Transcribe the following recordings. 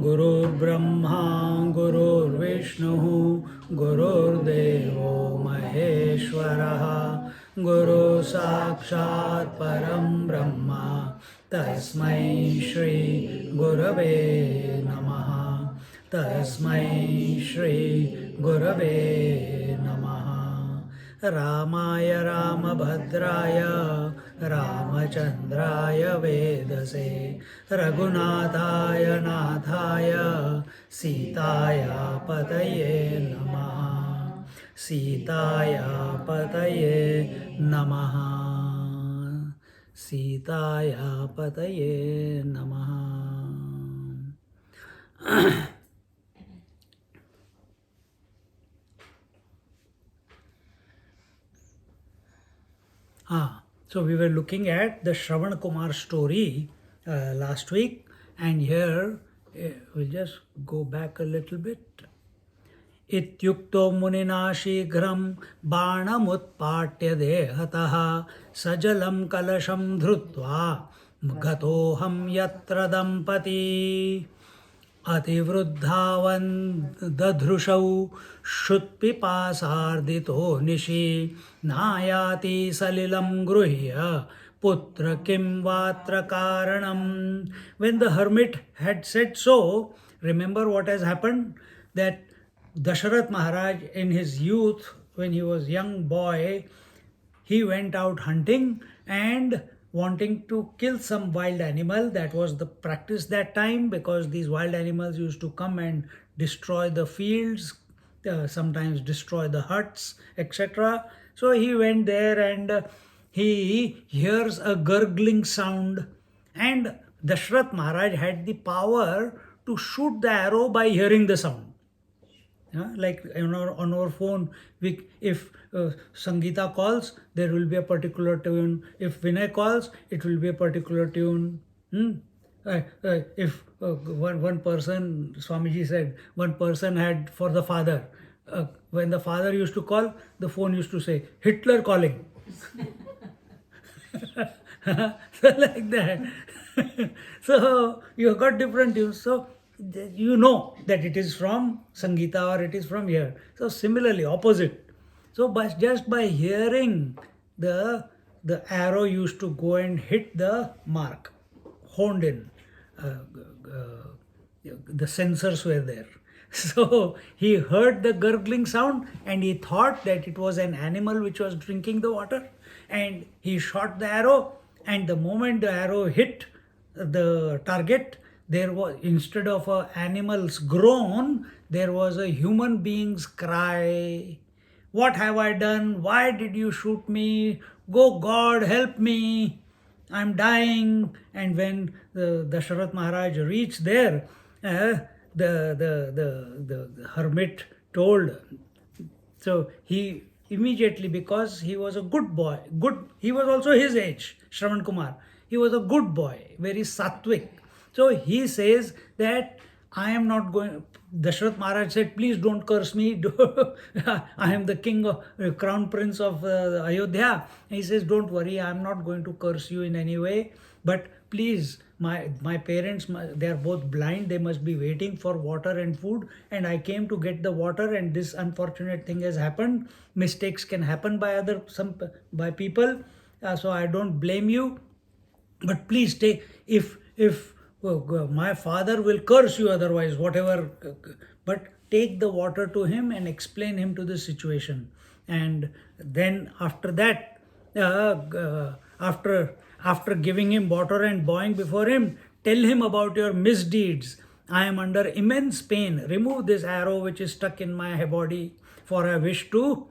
गुरुर्ब्रह्मा गुरुर्विष्णुः गुरुर्देवो महेश्वरः गुरु साक्षात् परं ब्रह्म तस्मै श्री गुरवे नमः तस्मै श्री गुरवे नमः रामाय रामभद्राय रामचन्द्राय वेदसे रघुनाथाय नाथाय सीताया पतये नमः सीताया पतये नमः सीताया पतये नमः So we were looking at the Shravanakumar story last week, and here we'll just go back a little bit. Ityukto munina shighram banamutpatya dehatah sajalam kalasham dhrutva gatoham yatra dampati अतिवृद्धावन् दधृषौ श्रुत्पिपासार्दितो निशि नायाति सलिलं गृह्य पुत्र किं वात्र कारणम्. When the hermit had said so, remember what has happened? That Dasharatha Maharaj in his youth, when he was young boy, he went out hunting and wanting to kill some wild animal. That was the practice that time, because these wild animals used to come and destroy the fields, sometimes destroy the huts, etc. So he went there and he hears a gurgling sound, and Dasharatha Maharaj had the power to shoot the arrow by hearing the sound. Like on our phone, if Sangeeta calls, there will be a particular tune. If Vinay calls, it will be a particular tune. If one person, Swamiji said, one person had for the father. When the father used to call, the phone used to say, Hitler calling. So like that. So you got different tunes. So you know that it is from Sangeeta or it is from here. So similarly, opposite. So just by hearing, the arrow used to go and hit the mark, honed in. The sensors were there. So he heard the gurgling sound and he thought that it was an animal which was drinking the water, and he shot the arrow, and the moment the arrow hit the target, there was, instead of an animal's groan, there was a human being's cry. What have I done? Why did you shoot me? Go God, help me. I'm dying. And when the Dasharatha Maharaj reached there, the hermit told. So he immediately, because he was a good boy, he was also his age, Shravanakumar. He was a good boy, very sattvic. So he says that I am not going. Dasharatha Maharaj said, please don't curse me. I am the king of crown prince of Ayodhya. And he says, don't worry, I am not going to curse you in any way. But please, my parents, they are both blind. They must be waiting for water and food. And I came to get the water, and this unfortunate thing has happened. Mistakes can happen by people. So I don't blame you. But please take, if my father will curse you otherwise, whatever, but take the water to him and explain him to the situation. And then after that, after giving him water and bowing before him, tell him about your misdeeds. I am under immense pain. Remove this arrow which is stuck in my body, for I wish to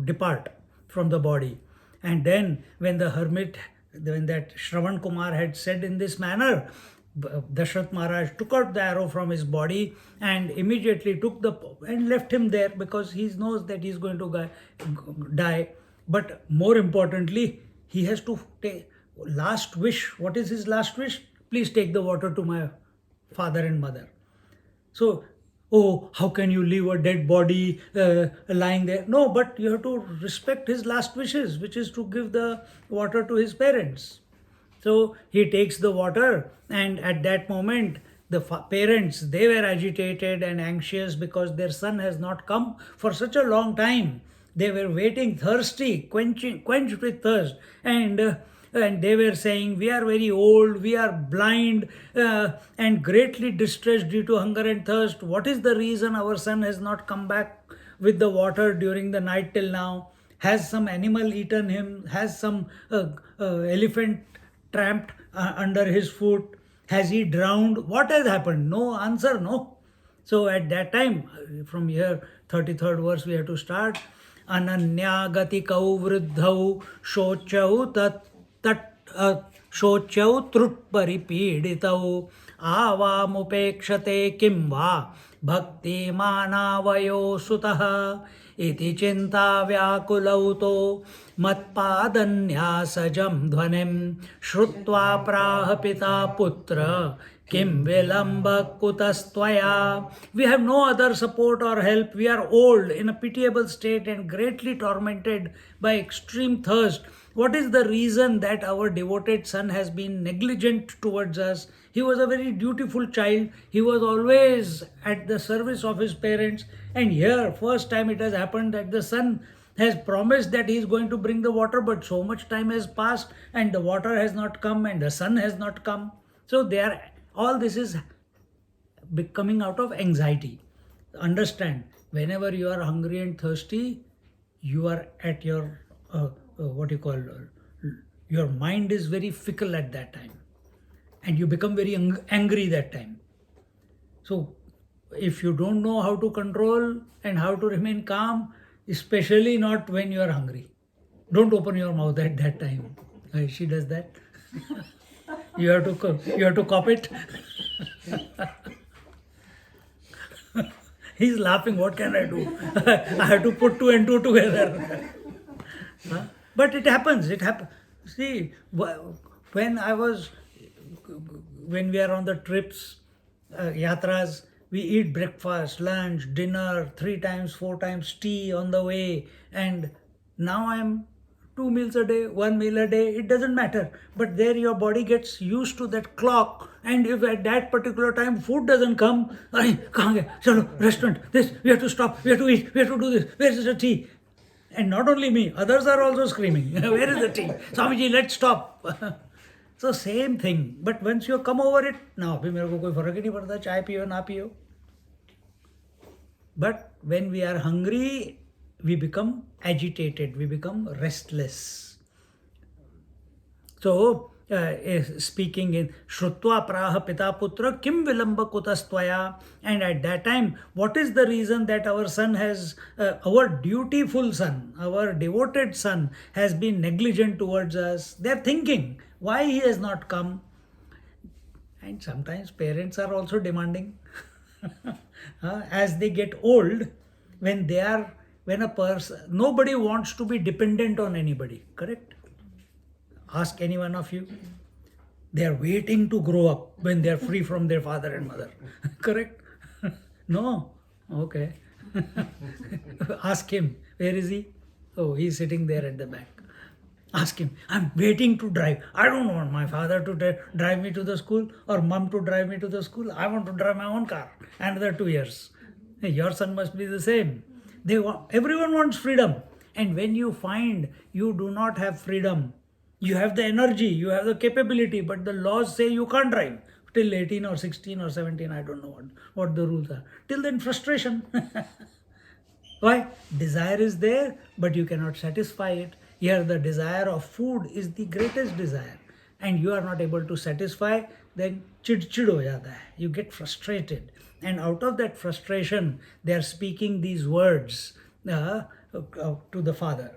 depart from the body. And then when that Shravanakumar had said in this manner, Dasharatha Maharaj took out the arrow from his body and immediately took and left him there because he knows that he's going to die. But more importantly, he has to take last wish. What is his last wish? Please take the water to my father and mother. So, oh, how can you leave a dead body lying there? No, but you have to respect his last wishes, which is to give the water to his parents. So he takes the water, and at that moment, the parents, they were agitated and anxious because their son has not come for such a long time. They were waiting, thirsty, quenched with thirst, and they were saying, "We are very old, we are blind, and greatly distressed due to hunger and thirst. What is the reason our son has not come back with the water during the night till now? Has some animal eaten him? Has some elephant tramped under his foot? Has he drowned? What has happened?" No answer, no. So at that time, from here, 33rd verse, we have to start. Ananya gatikau vruddhau shochau shochau trut paripiditau avamupekshate kim va bhakti manavayo sutah iti chinta vyakulau to matpadanyasajam dhvanim shrutva praha pita putra kim vilamba kutastvaya. We have no other support or help. We are old, in a pitiable state and greatly tormented by extreme thirst. What is the reason that our devoted son has been negligent towards us? He was a very dutiful child. He was always at the service of his parents. And here, first time it has happened that the son has promised that he is going to bring the water, but so much time has passed and the water has not come and the son has not come. So all this is coming out of anxiety. Understand, whenever you are hungry and thirsty, you are at your your mind is very fickle at that time, and you become very angry that time. So if you don't know how to control and how to remain calm, especially not when you are hungry, don't open your mouth at that time. She does that. You have to cop it. He's laughing. What can I do? I have to put two and two together. But it happens. It happens. See, when we are on the trips, yatras, we eat breakfast, lunch, dinner, 3 times, 4 times, tea on the way. And now I'm 2 meals a day, 1 meal a day, it doesn't matter. But there your body gets used to that clock. And if at that particular time food doesn't come, chalo, restaurant, this, we have to stop, we have to eat, we have to do this, where is the tea? And not only me, others are also screaming, where is the tea? Swamiji, let's stop. So same thing. But once you come over it, now, abhi mere ko koi farak hi nahi padta, chai piyo, na piyo. But when we are hungry, we become agitated, we become restless. So, speaking in Shrutva Praha Pita Putra Kim Vilamba Kutastvaya, and at that time, what is the reason that our son has, our dutiful son, our devoted son has been negligent towards us? They are thinking, why he has not come? And sometimes parents are also demanding. As they get old, when a person, nobody wants to be dependent on anybody, correct? Ask any one of you. They are waiting to grow up when they are free from their father and mother, correct? No? Okay. Ask him, where is he? Oh, he's sitting there at the back. Ask him, I'm waiting to drive. I don't want my father to drive me to the school or mom to drive me to the school. I want to drive my own car. Another 2 years. Your son must be the same. Everyone wants freedom. And when you find you do not have freedom, you have the energy, you have the capability, but the laws say you can't drive till 18 or 16 or 17, I don't know what the rules are. Till then, frustration. Why? Desire is there, but you cannot satisfy it. Here the desire of food is the greatest desire, and you are not able to satisfy, then chid ho jata hai. You get frustrated, and out of that frustration they are speaking these words to the father,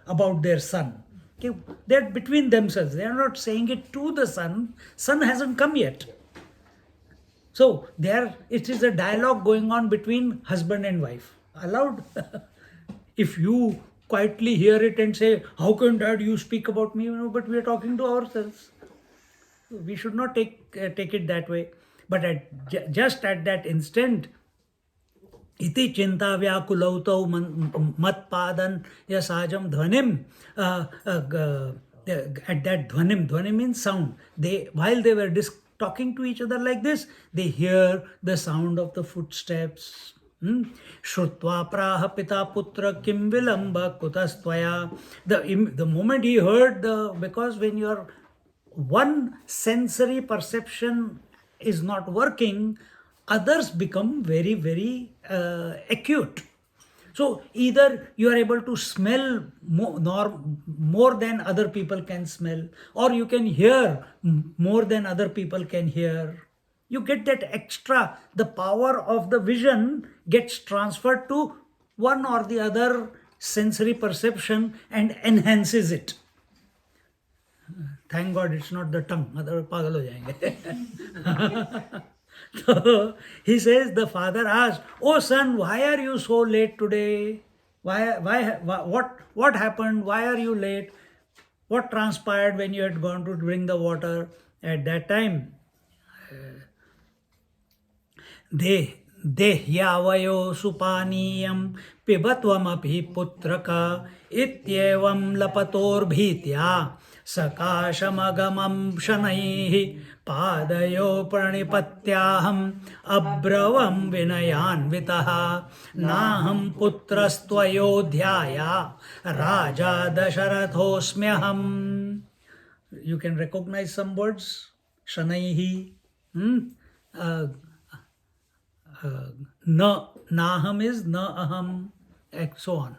about their son. Okay, they're between themselves. They are not saying it to the son. Son hasn't come yet. So there it is a dialogue going on between husband and wife. Allowed. If you quietly hear it and say, "How can dad you speak about me?" But we are talking to ourselves. We should not take it that way. But just at that instant, इति चिंता व्याकुलौ तौ मत्पादन यसाजम ध्वनिम at that dhvanim means sound. They while they were talking to each other like this, they hear the sound of the footsteps. Shrutva praha pita putra kim vilamba kutastvaya. The moment he heard because when your one sensory perception is not working, others become very, very acute. So either you are able to smell more than other people can smell, or you can hear more than other people can hear. You get that extra, the power of the vision gets transferred to one or the other sensory perception and enhances it. Thank God it's not the tongue, otherwise pagal ho jayenge. So he says, the father asked, "Oh son, why are you so late today? What happened? Why are you late? What transpired when you had gone to bring the water?" At that time, देह्यावयो सुपानीयं पिबत्वमपि पुत्रक इत्येवं लपतोर्भीत्या सकाशमगमं शनैः पादयो प्रणिपत्याहम् अब्रवं विनयान्वितः नाहं पुत्रस्त्वयोध्याया राजा दशरथोऽस्म्यहम्. You can recognize some words. Shanaihi. Na naham is na aham, and so on.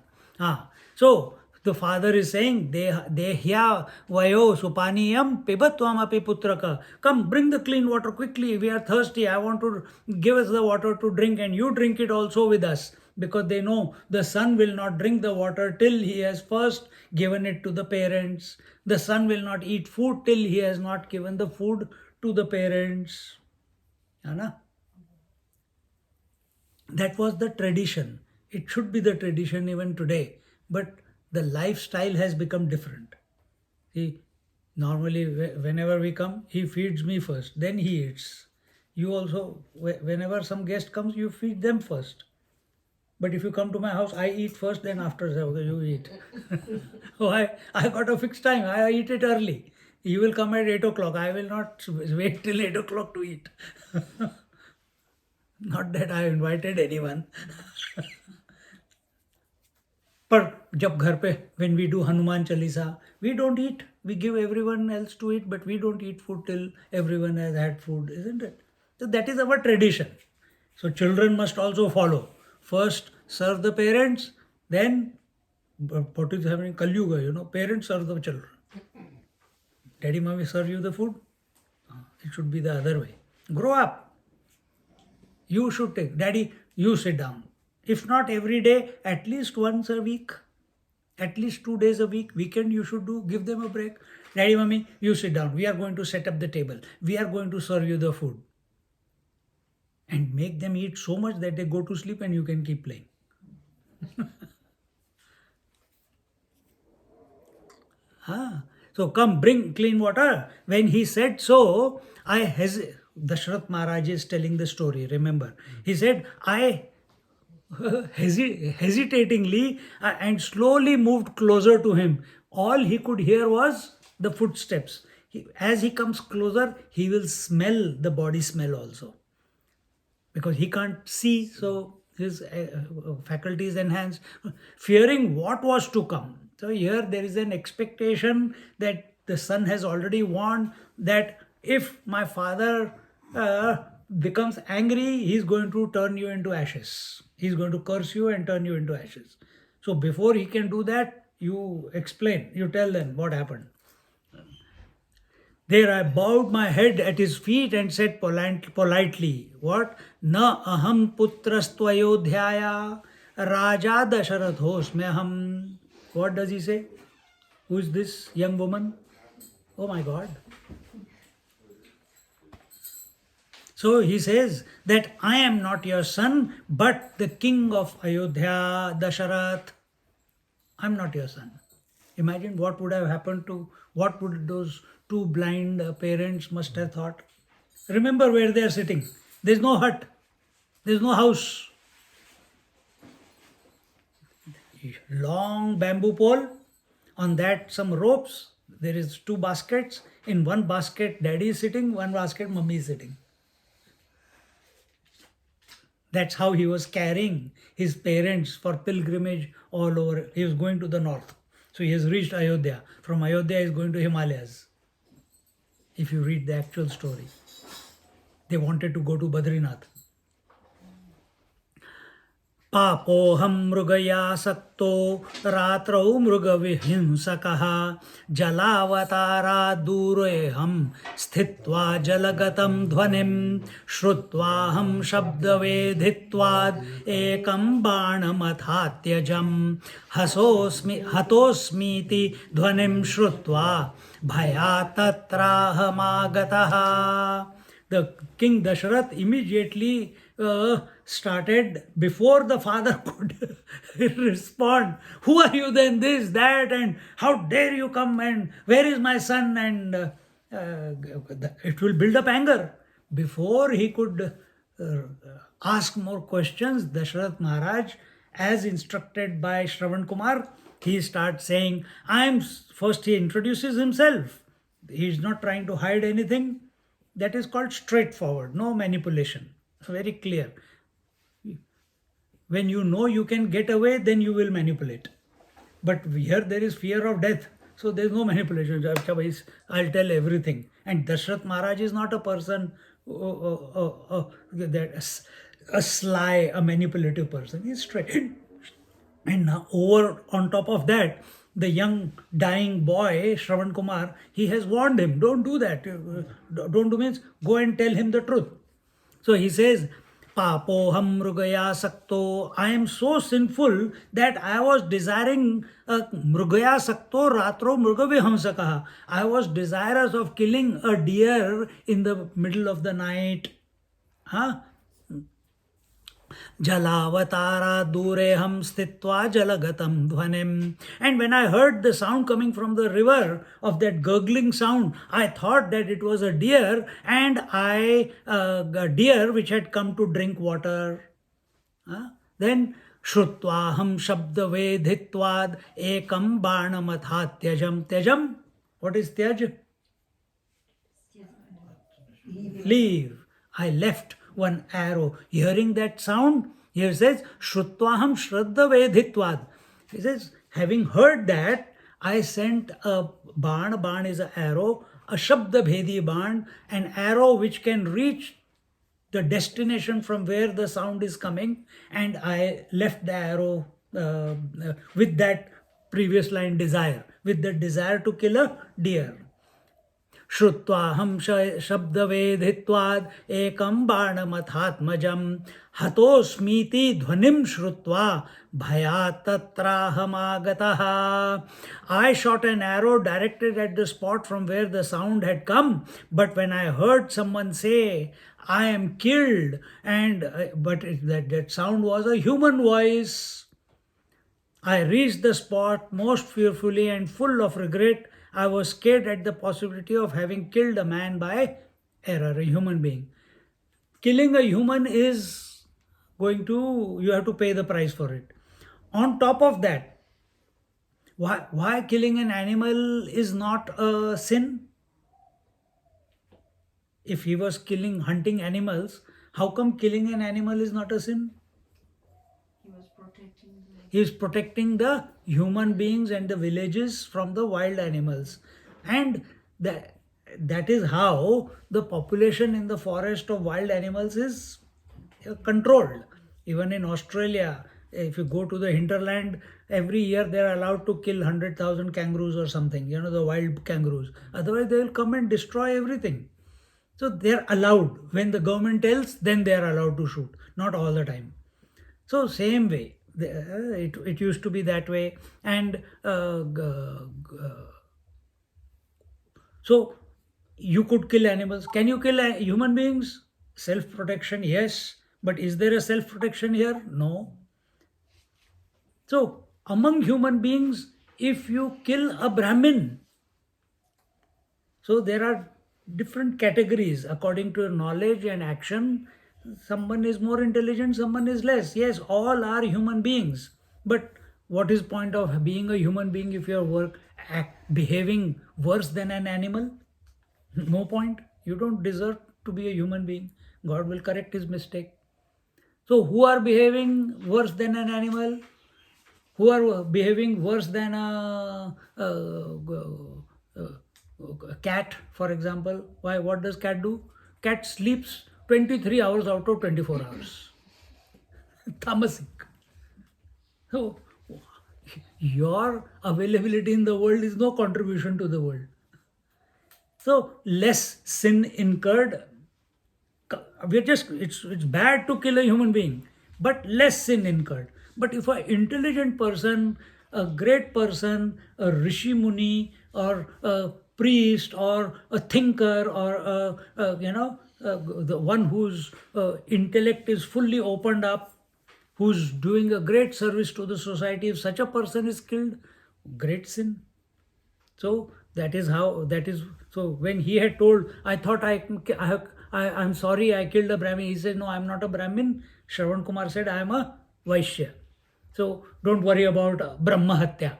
So the father is saying, dehya vayo supaniyam pibatvam api putraka. Come, bring the clean water quickly. We are thirsty. I want to give us the water to drink, and you drink it also with us. Because they know the son will not drink the water till he has first given it to the parents. The son will not eat food till he has not given the food to the parents. Anna? That was the tradition. It should be the tradition even today. But the lifestyle has become different. See, normally whenever we come, he feeds me first, then he eats. You also, whenever some guest comes, you feed them first. But if you come to my house, I eat first, then after you eat. Why? I got a fixed time. I eat it early. You will come at 8 o'clock. I will not wait till 8 o'clock to eat. Not that I invited anyone. But jab ghar pe, when we do Hanuman Chalisa, we don't eat. We give everyone else to eat, but we don't eat food till everyone has had food, isn't it? So that is our tradition. So children must also follow. First serve the parents, then what is happening? Kalyuga, parents serve the children. Daddy, mommy serve you the food. It should be the other way. Grow up. You should take. Daddy, you sit down. If not every day, at least once a week. At least 2 days a week. Weekend you should give them a break. Daddy, mommy, you sit down. We are going to set up the table. We are going to serve you the food. And make them eat so much that they go to sleep and you can keep playing. So come, bring clean water. When he said so, Dasharatha Maharaj is telling the story, remember. He said, I hesitatingly and slowly moved closer to him. All he could hear was the footsteps. As he comes closer, he will smell the body smell also. Because he can't see, so his faculties enhanced, fearing what was to come. So here there is an expectation that the son has already warned that if my father becomes angry, he's going to turn you into ashes. He's going to curse you and turn you into ashes. So before he can do that, you explain, you tell them what happened. There I bowed my head at his feet and said politely, what? Na aham putrastvayodhyaya raja dasharatho'smyaham. What does he say? Who is this young woman? Oh my God. So he says that I am not your son, but the king of Ayodhya, Dasharatha. I'm not your son. Imagine what would have happened to, what would those two blind parents must have thought. Remember where they are sitting. There's no hut. There's no house. Long bamboo pole. On that some ropes. There is two baskets. In one basket daddy is sitting, one basket mummy is sitting. That's how he was carrying his parents for pilgrimage all over. He was going to the north. So he has reached Ayodhya. From Ayodhya he is going to Himalayas. If you read the actual story. They wanted to go to Badrinath. पापोऽहं मृगयासक्तो रात्रौ मृगविहिंसकः जलावतारात् दूरेऽहं स्थित्वा जलगतं ध्वनिं श्रुत्वाहं शब्दवेधित्वाद् एकं बाणमथात्यजं हतोऽस्मीति ध्वनिं श्रुत्वा भयात् तत्राहमागतः. The king Dasharatha immediately started, before the father could respond, who are you then, this, that, and how dare you come, and where is my son, and it will build up anger. Before he could ask more questions, Dasharatha Maharaj, as instructed by Shravanakumar, he starts saying, first he introduces himself. He is not trying to hide anything. That is called straightforward, no manipulation. Very clear. When you know you can get away, then you will manipulate. But here there is fear of death. So there is no manipulation. I'll tell everything. And Dasharatha Maharaj is not a person, a sly, a manipulative person. He's straight. And now on top of that, the young dying boy, Shravanakumar, he has warned him, don't do that. Don't do means go and tell him the truth. So he says, Papoham mrugaya sakto. I am so sinful that I was desiring mrugaya sakto ratro mrugavihamsakaha. I was desirous of killing a deer in the middle of the night. Jalavatara dureham stitva jalagatam dhvanim. And when I heard the sound coming from the river, of that gurgling sound, I thought that it was a deer, and a deer which had come to drink water. Then Shrutvaham shabda vedhitvad ekam banamatha tyajam. Tyajam? What is tyaj? Leave. I left one arrow. Hearing that sound, here says, Shrutvaham shraddha vedhitvad. He says, having heard that, I sent a ban. Ban is an arrow, a shabda bhedi ban, an arrow which can reach the destination from where the sound is coming, and I left the arrow with that previous line, desire, with the desire to kill a deer. Shrutvaham shabda vedhitvad ekam banamathatmajam hatosmiti dhvanim shrutva bhayat tatrahamagatah. I shot an arrow directed at the spot from where the sound had come, but when I heard someone say, I am killed, but that sound was a human voice, I reached the spot most fearfully and full of regret. I was scared at the possibility of having killed a man by error, a human being. Killing a human is you have to pay the price for it. On top of that, why killing an animal is not a sin? If he was hunting animals, how come killing an animal is not a sin? He is protecting the human beings and the villages from the wild animals. And that is how the population in the forest of wild animals is controlled. Even in Australia, if you go to the hinterland, every year they are allowed to kill 100,000 kangaroos or something, the wild kangaroos. Otherwise, they will come and destroy everything. So they are allowed. When the government tells, then they are allowed to shoot. Not all the time. So same way, It used to be that way. And so you could kill animals. Can you kill human beings? Self protection, yes. But is there a self protection here? No. So among human beings, if you kill a Brahmin, so there are different categories according to knowledge and action. Someone is more intelligent, someone is less. Yes, all are human beings. But what is point of being a human being if you are behaving worse than an animal? No point. You don't deserve to be a human being. God will correct his mistake. So who are behaving worse than an animal? Who are behaving worse than a cat, for example? Why? What does cat do? Cat sleeps 23 hours out of 24 hours. Tamasic. So your availability in the world is no contribution to the world. So less sin incurred. We're just it's bad to kill a human being, but less sin incurred. But if an intelligent person, a great person, a rishi muni, or a priest, or a thinker, or the one whose intellect is fully opened up, who's doing a great service to the society, if such a person is killed, great sin. So that is how that is. So when he had told, I thought I'm sorry, I killed a Brahmin. He said, no, I'm not a Brahmin. Shravanakumar said, I am a Vaishya. So don't worry about Brahma Hatya.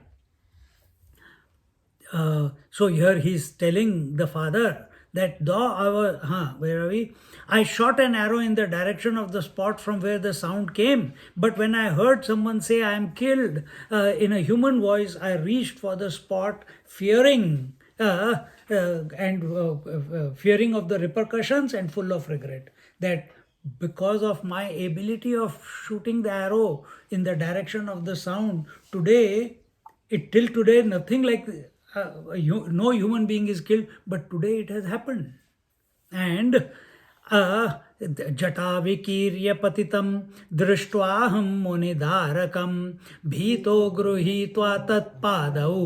So here he's telling the father that where are we? I shot an arrow in the direction of the spot from where the sound came, but when I heard someone say I am killed in a human voice, I reached for the spot, fearing fearing of the repercussions and full of regret. That because of my ability of shooting the arrow in the direction of the sound, till today nothing like no human being is killed, but today it has happened. And जटाविकीर्य पतितं दृष्ट्वाहं मुनिधारकं भीतो गृहीत्वा तत्पादौ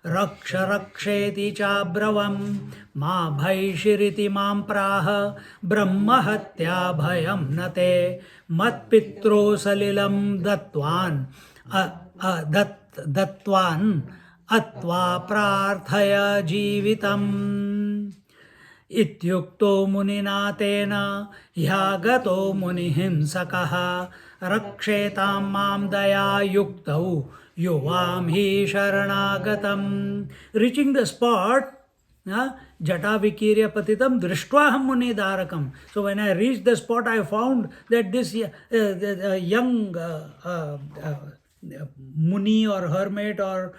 रक्ष रक्षेति चाब्रवं मा भैषिरिति मां प्राह ब्रह्महत्या भयं न ते मत्पित्रो सलिलं दत्त्वान् दत्त्वान् अत्वा प्रार्थय जीवितम् इत्युक्तो मुनिना तेन ह्यागतो मुनिहिंसकः रक्षेतां मां दयायुक्तौ युवां हि शरणागतम्. Reaching the spot, Jata Vikirya Patitam Drishtwaham Munidarakam. So when I reached the spot, I found that this young Muni or hermit or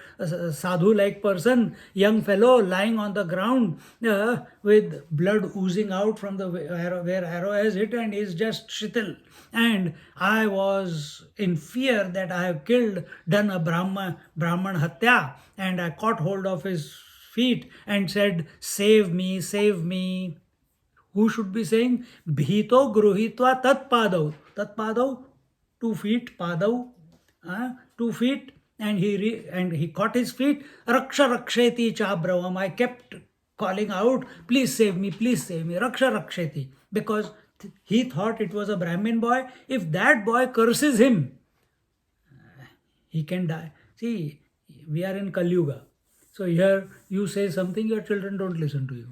sadhu like person, young fellow lying on the ground with blood oozing out from the where arrow has hit, and is just shitil. And I was in fear that I have done a Brahman Hatya, and I caught hold of his feet and said, save me, save me. Who should be saying? Bhito gruhitva tatpadav. Tatpadav, 2 feet, padav, 2 feet, and he caught his feet. Raksha raksheti chabravam. I kept calling out, please save me, Raksha raksheti. Because he thought it was a Brahmin boy. If that boy curses him, he can die. See, we are in Kali Yuga. So here you say something, your children don't listen to you.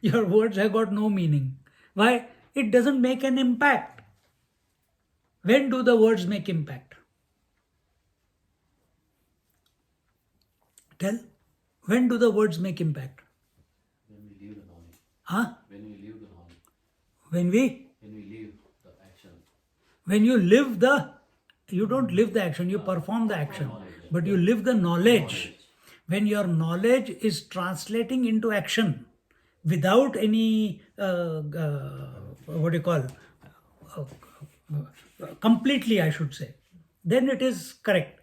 Your words have got no meaning. Why? It doesn't make an impact. When do the words make impact? Tell. When do the words make impact? When we leave the knowledge. Huh? When we leave the knowledge. When we? When we leave the action. When you you don't live the action, you perform the action. But you live the knowledge. When your knowledge is translating into action without any, what do you call, completely I should say, then it is correct.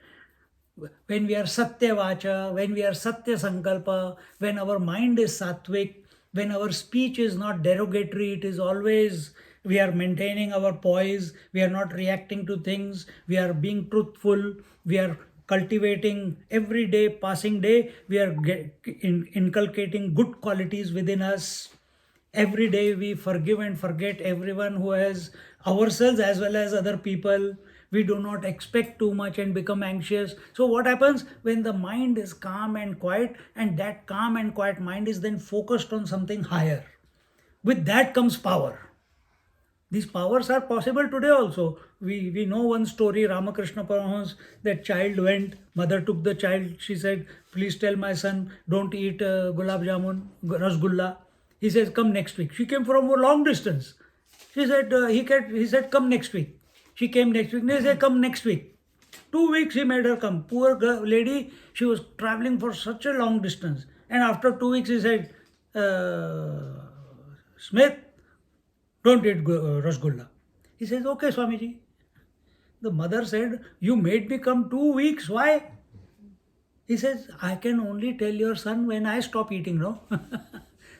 When we are Satya Vacha, when we are Satya Sankalpa, when our mind is sattvic, when our speech is not derogatory, it is always we are maintaining our poise, we are not reacting to things, we are being truthful, we are cultivating every day, passing day, we are inculcating good qualities within us. Every day we forgive and forget everyone who has ourselves as well as other people. We do not expect too much and become anxious. So what happens when the mind is calm and quiet, and that calm and quiet mind is then focused on something higher? With that comes power. These powers are possible today also. We know one story, Ramakrishna Paramahansa, that child went, mother took the child, she said, please tell my son, don't eat gulab jamun, rasgulla. He says, come next week. She came from a long distance. She said, he said, come next week. She came next week. He said, come next week. 2 weeks he made her come. Poor lady, she was traveling for such a long distance. And after 2 weeks he said, Smith, don't eat rasgulla. He says, okay, Swamiji. The mother said, you made me come 2 weeks. Why? He says, I can only tell your son when I stop eating, no?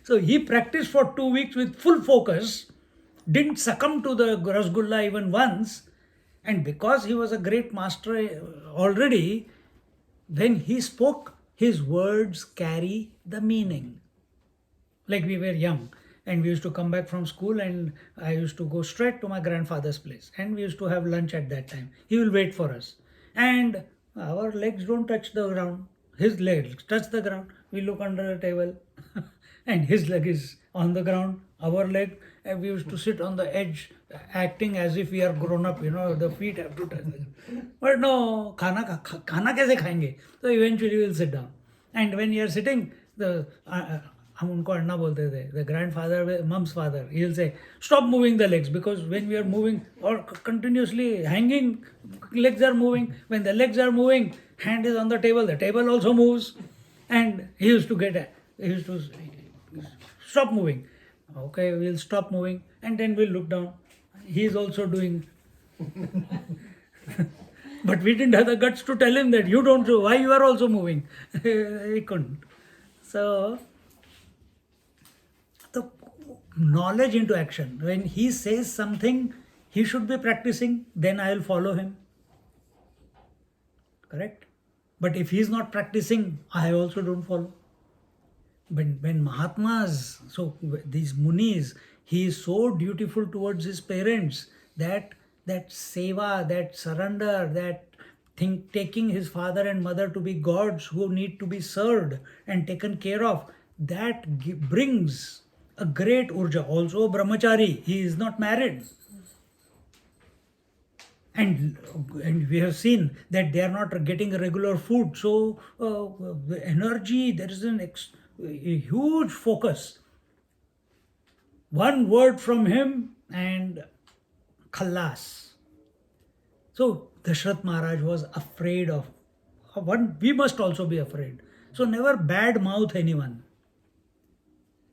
So he practiced for 2 weeks with full focus, didn't succumb to the rasgulla even once. And because he was a great master already, when he spoke, his words carry the meaning. Like we were young and we used to come back from school and I used to go straight to my grandfather's place and we used to have lunch at that time. He will wait for us. And our legs don't touch the ground. His legs touch the ground. We look under the table and his leg is on the ground, our leg. And we used to sit on the edge acting as if we are grown up, the feet have to touch the ground. But no, khana kaise khayenge? So eventually we'll sit down. And when you are sitting, हम उनको अन्ना बोलते थे, the grandfather, mom's father, he'll say, stop moving the legs, because when we are moving or continuously hanging, legs are moving. When the legs are moving, hand is on the table also moves. And he used to stop moving. Okay, we'll stop moving and then we'll look down. He is also doing. But we didn't have the guts to tell him that you don't do, why you are also moving. He couldn't. So, the knowledge into action. When he says something he should be practicing, then I will follow him. Correct? But if he is not practicing, I also don't follow. When Mahatmas, so these Munis, he is so dutiful towards his parents that seva, that surrender, that taking his father and mother to be gods who need to be served and taken care of, that brings a great urja. Also brahmachari, he is not married. And we have seen that they are not getting regular food. So the energy, there is a huge focus. One word from him and khalas. So Dasharatha Maharaj was afraid of one. We must also be afraid. So never bad mouth anyone.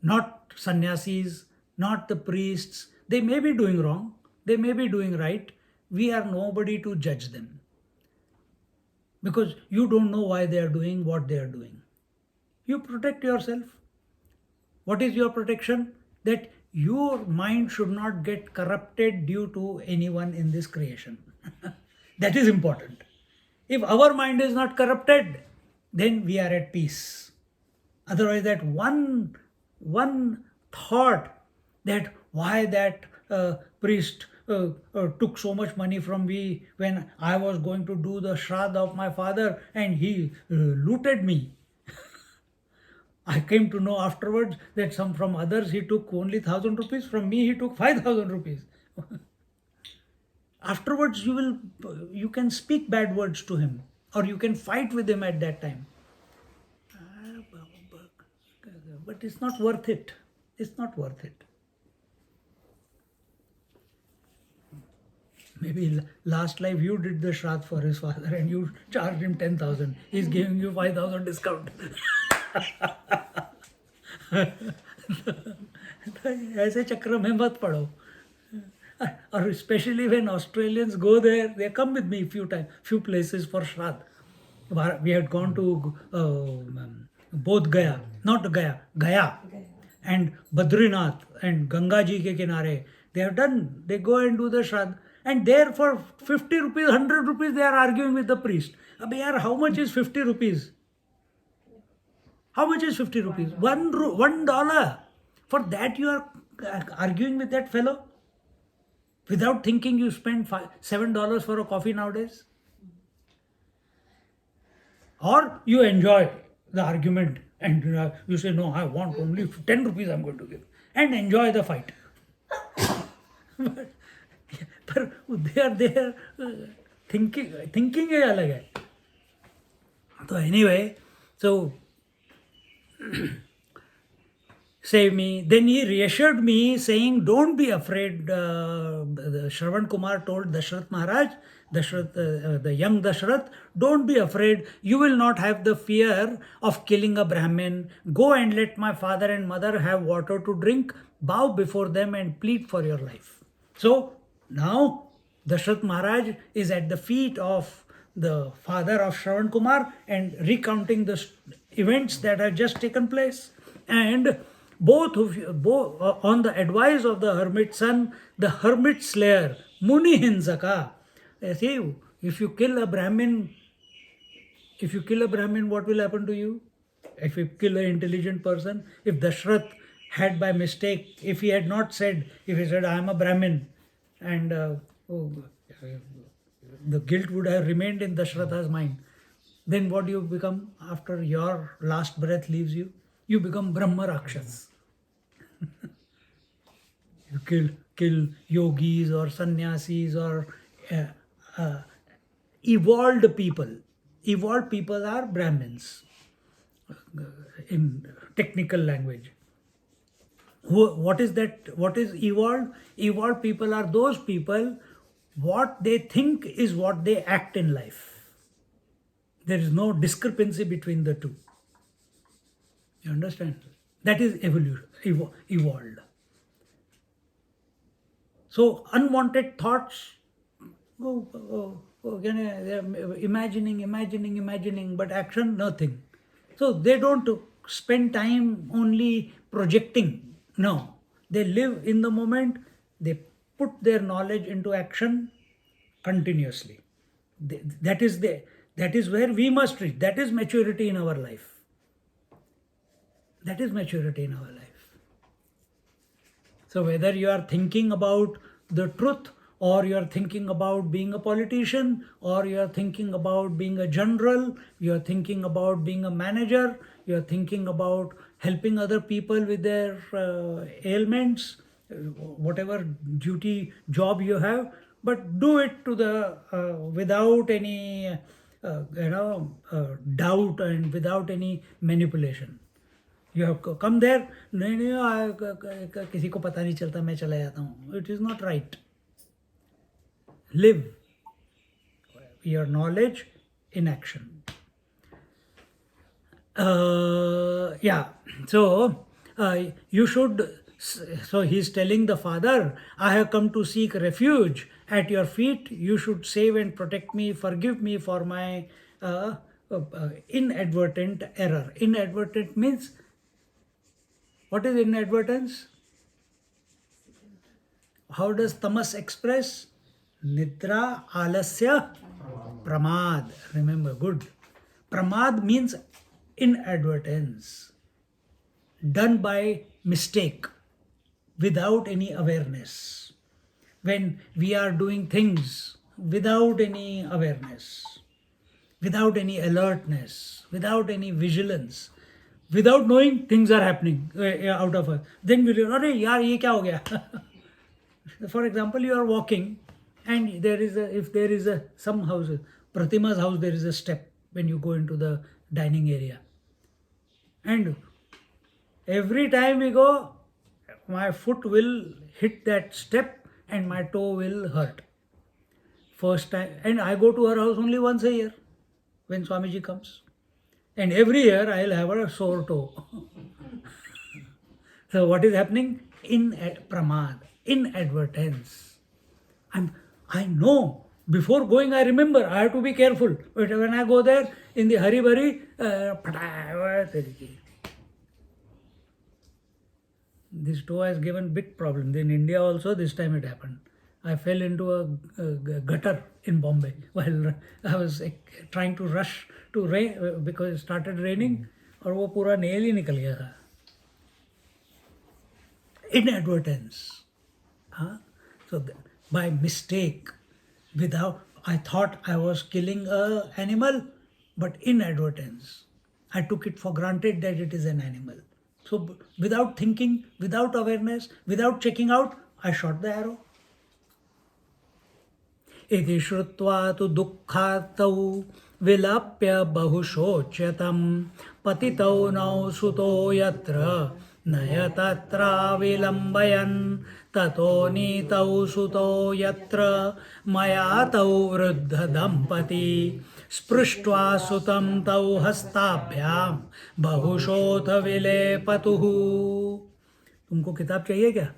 Not sannyasis, not the priests. They may be doing wrong. They may be doing right. We are nobody to judge them. Because you don't know why they are doing what they are doing. You protect yourself. What is your protection? That your mind should not get corrupted due to anyone in this creation. That is important. If our mind is not corrupted, then we are at peace. Otherwise, that one thought that why that priest took so much money from me when I was going to do the shraddha of my father and he looted me. I came to know afterwards that from others he took only 1,000 rupees, from me he took 5,000 rupees. Afterwards you can speak bad words to him or you can fight with him at that time. But it's not worth it. It's not worth it. Maybe last life you did the shraddha for his father and you charged him 10,000. He's giving you 5,000 discount. ऐसे चक्र में मत पड़ो. Or especially when Australians go there, they come with me few places for shraddha. We had gone to both Gaya and Badrinath and Ganga ji ke kinare. They have done. They go and do the Shraddha. And there for 50 rupees, 100 rupees, they are arguing with the priest. Abhi yaar, how much is 50 rupees? How much is 50 rupees? $1. For that you are arguing with that fellow? Without thinking you spend $7 for a coffee nowadays? Or you enjoy the argument and you say, no, I want only 10 rupees I'm going to give. And enjoy the fight. But they are there thinking है अलग है. So anyway, so save me. Then he reassured me, saying, don't be afraid. Shravanakumar told Dasharatha Maharaj, the young Dasharatha, don't be afraid. You will not have the fear of killing a Brahmin. Go and let my father and mother have water to drink. Bow before them and plead for your life. So now Dasharatha Maharaj is at the feet of the father of Shravanakumar and recounting the events that have just taken place. And both on the advice of the hermit son, the hermit slayer, Muni Hinsaka. See, if you kill a Brahmin, what will happen to you? If you kill an intelligent person, if Dashrath had by mistake, if he had not said, if he said, I am a Brahmin, and the guilt would have remained in Dashratha's mind, then what do you become after your last breath leaves you? You become Brahma Rakshas. You kill yogis or sannyasis or evolved people. Evolved people are Brahmins in technical language. What is that? What is evolved? Evolved people are those people, what they think is what they act in life. There is no discrepancy between the two. You understand? That is evolution, evolved. So unwanted thoughts, imagining, but action, nothing. So they don't spend time only projecting. No, they live in the moment. They put their knowledge into action continuously. That is where we must reach. That is maturity in our life. That is maturity in our life. So whether you are thinking about the truth, or you are thinking about being a politician, or you are thinking about being a general, you are thinking about being a manager, you are thinking about helping other people with their ailments, whatever job you have, but do it to the without any doubt and without any manipulation. You have come there, किसी को पता नहीं चलता, मैं चला जाता हूँ. It is not right. Live your knowledge in action. So you should. So he's telling the father, I have come to seek refuge at your feet. You should save and protect me. Forgive me for my inadvertent error. Inadvertent means, what is inadvertence? How does tamas express? Nidra, alasya, pramad. Remember, good. Pramad means inadvertence, done by mistake, without any awareness. When we are doing things without any awareness, without any alertness, without any vigilance, without knowing things are happening out of us, then we'll say, "Arey yaar, ye kya ho gaya?" For example, you are walking, and if there is some house, Pratima's house, there is a step when you go into the dining area, and every time we go, my foot will hit that step and my toe will hurt. First time, and I go to her house only once a year when Swamiji comes. And every year I will have a sore toe. So what is happening? Pramad, inadvertence. I know. Before going, I remember I have to be careful. But when I go there in the hurry burry, This toe has given big problem. In India also this time it happened. I fell into a gutter in Bombay while I was trying to rush to rain because it started raining और वो पूरा nail ही निकल गया था. Inadvertence. Huh? So by mistake, without, I thought I was killing a animal, but inadvertence, I took it for granted that it is an animal. So without thinking, without awareness, without checking out, I shot the arrow. इति श्रुत्वा तु दुःखार्तौ विलप्य बहुशोच्यतं पतितौ नौ सुतो यत्र नय तत्र विलम्बयन् ततो नीतौ सुतो यत्र मया तौ वृद्धदम्पती स्पृष्ट्वा सुतं तौ हस्ताभ्यां बहुशोथ विलेपतुः. तुमको किताब चाहिए क्या?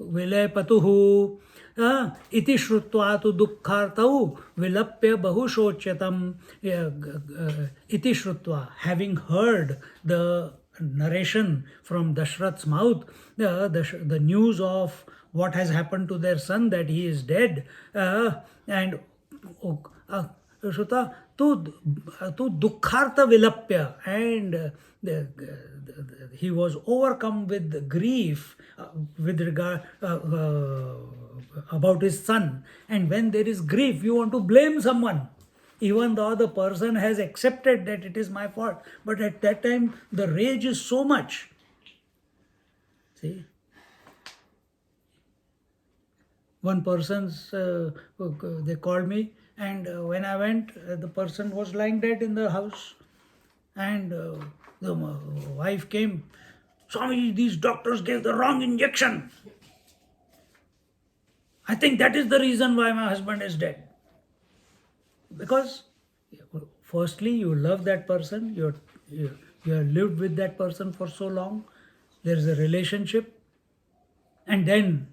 विलेपतुः इति श्रुत्वा तु दुःखार्तौ विलप्य बहुशोच्यतं. इति श्रुत्वा, having heard the narration from Dasharatha's mouth, the news of what has happened to their son, that he is dead, and Shruta tu dukkharta vilapya, and he was overcome with grief with regard about his son. And when there is grief, you want to blame someone, even though the person has accepted that it is my fault. But at that time, the rage is so much. See? One person's, they called me, and when I went, the person was lying dead in the house. And the wife came, Swami, these doctors gave the wrong injection. I think that is the reason why my husband is dead. Because firstly, you love that person, you have lived with that person for so long, there is a relationship, and then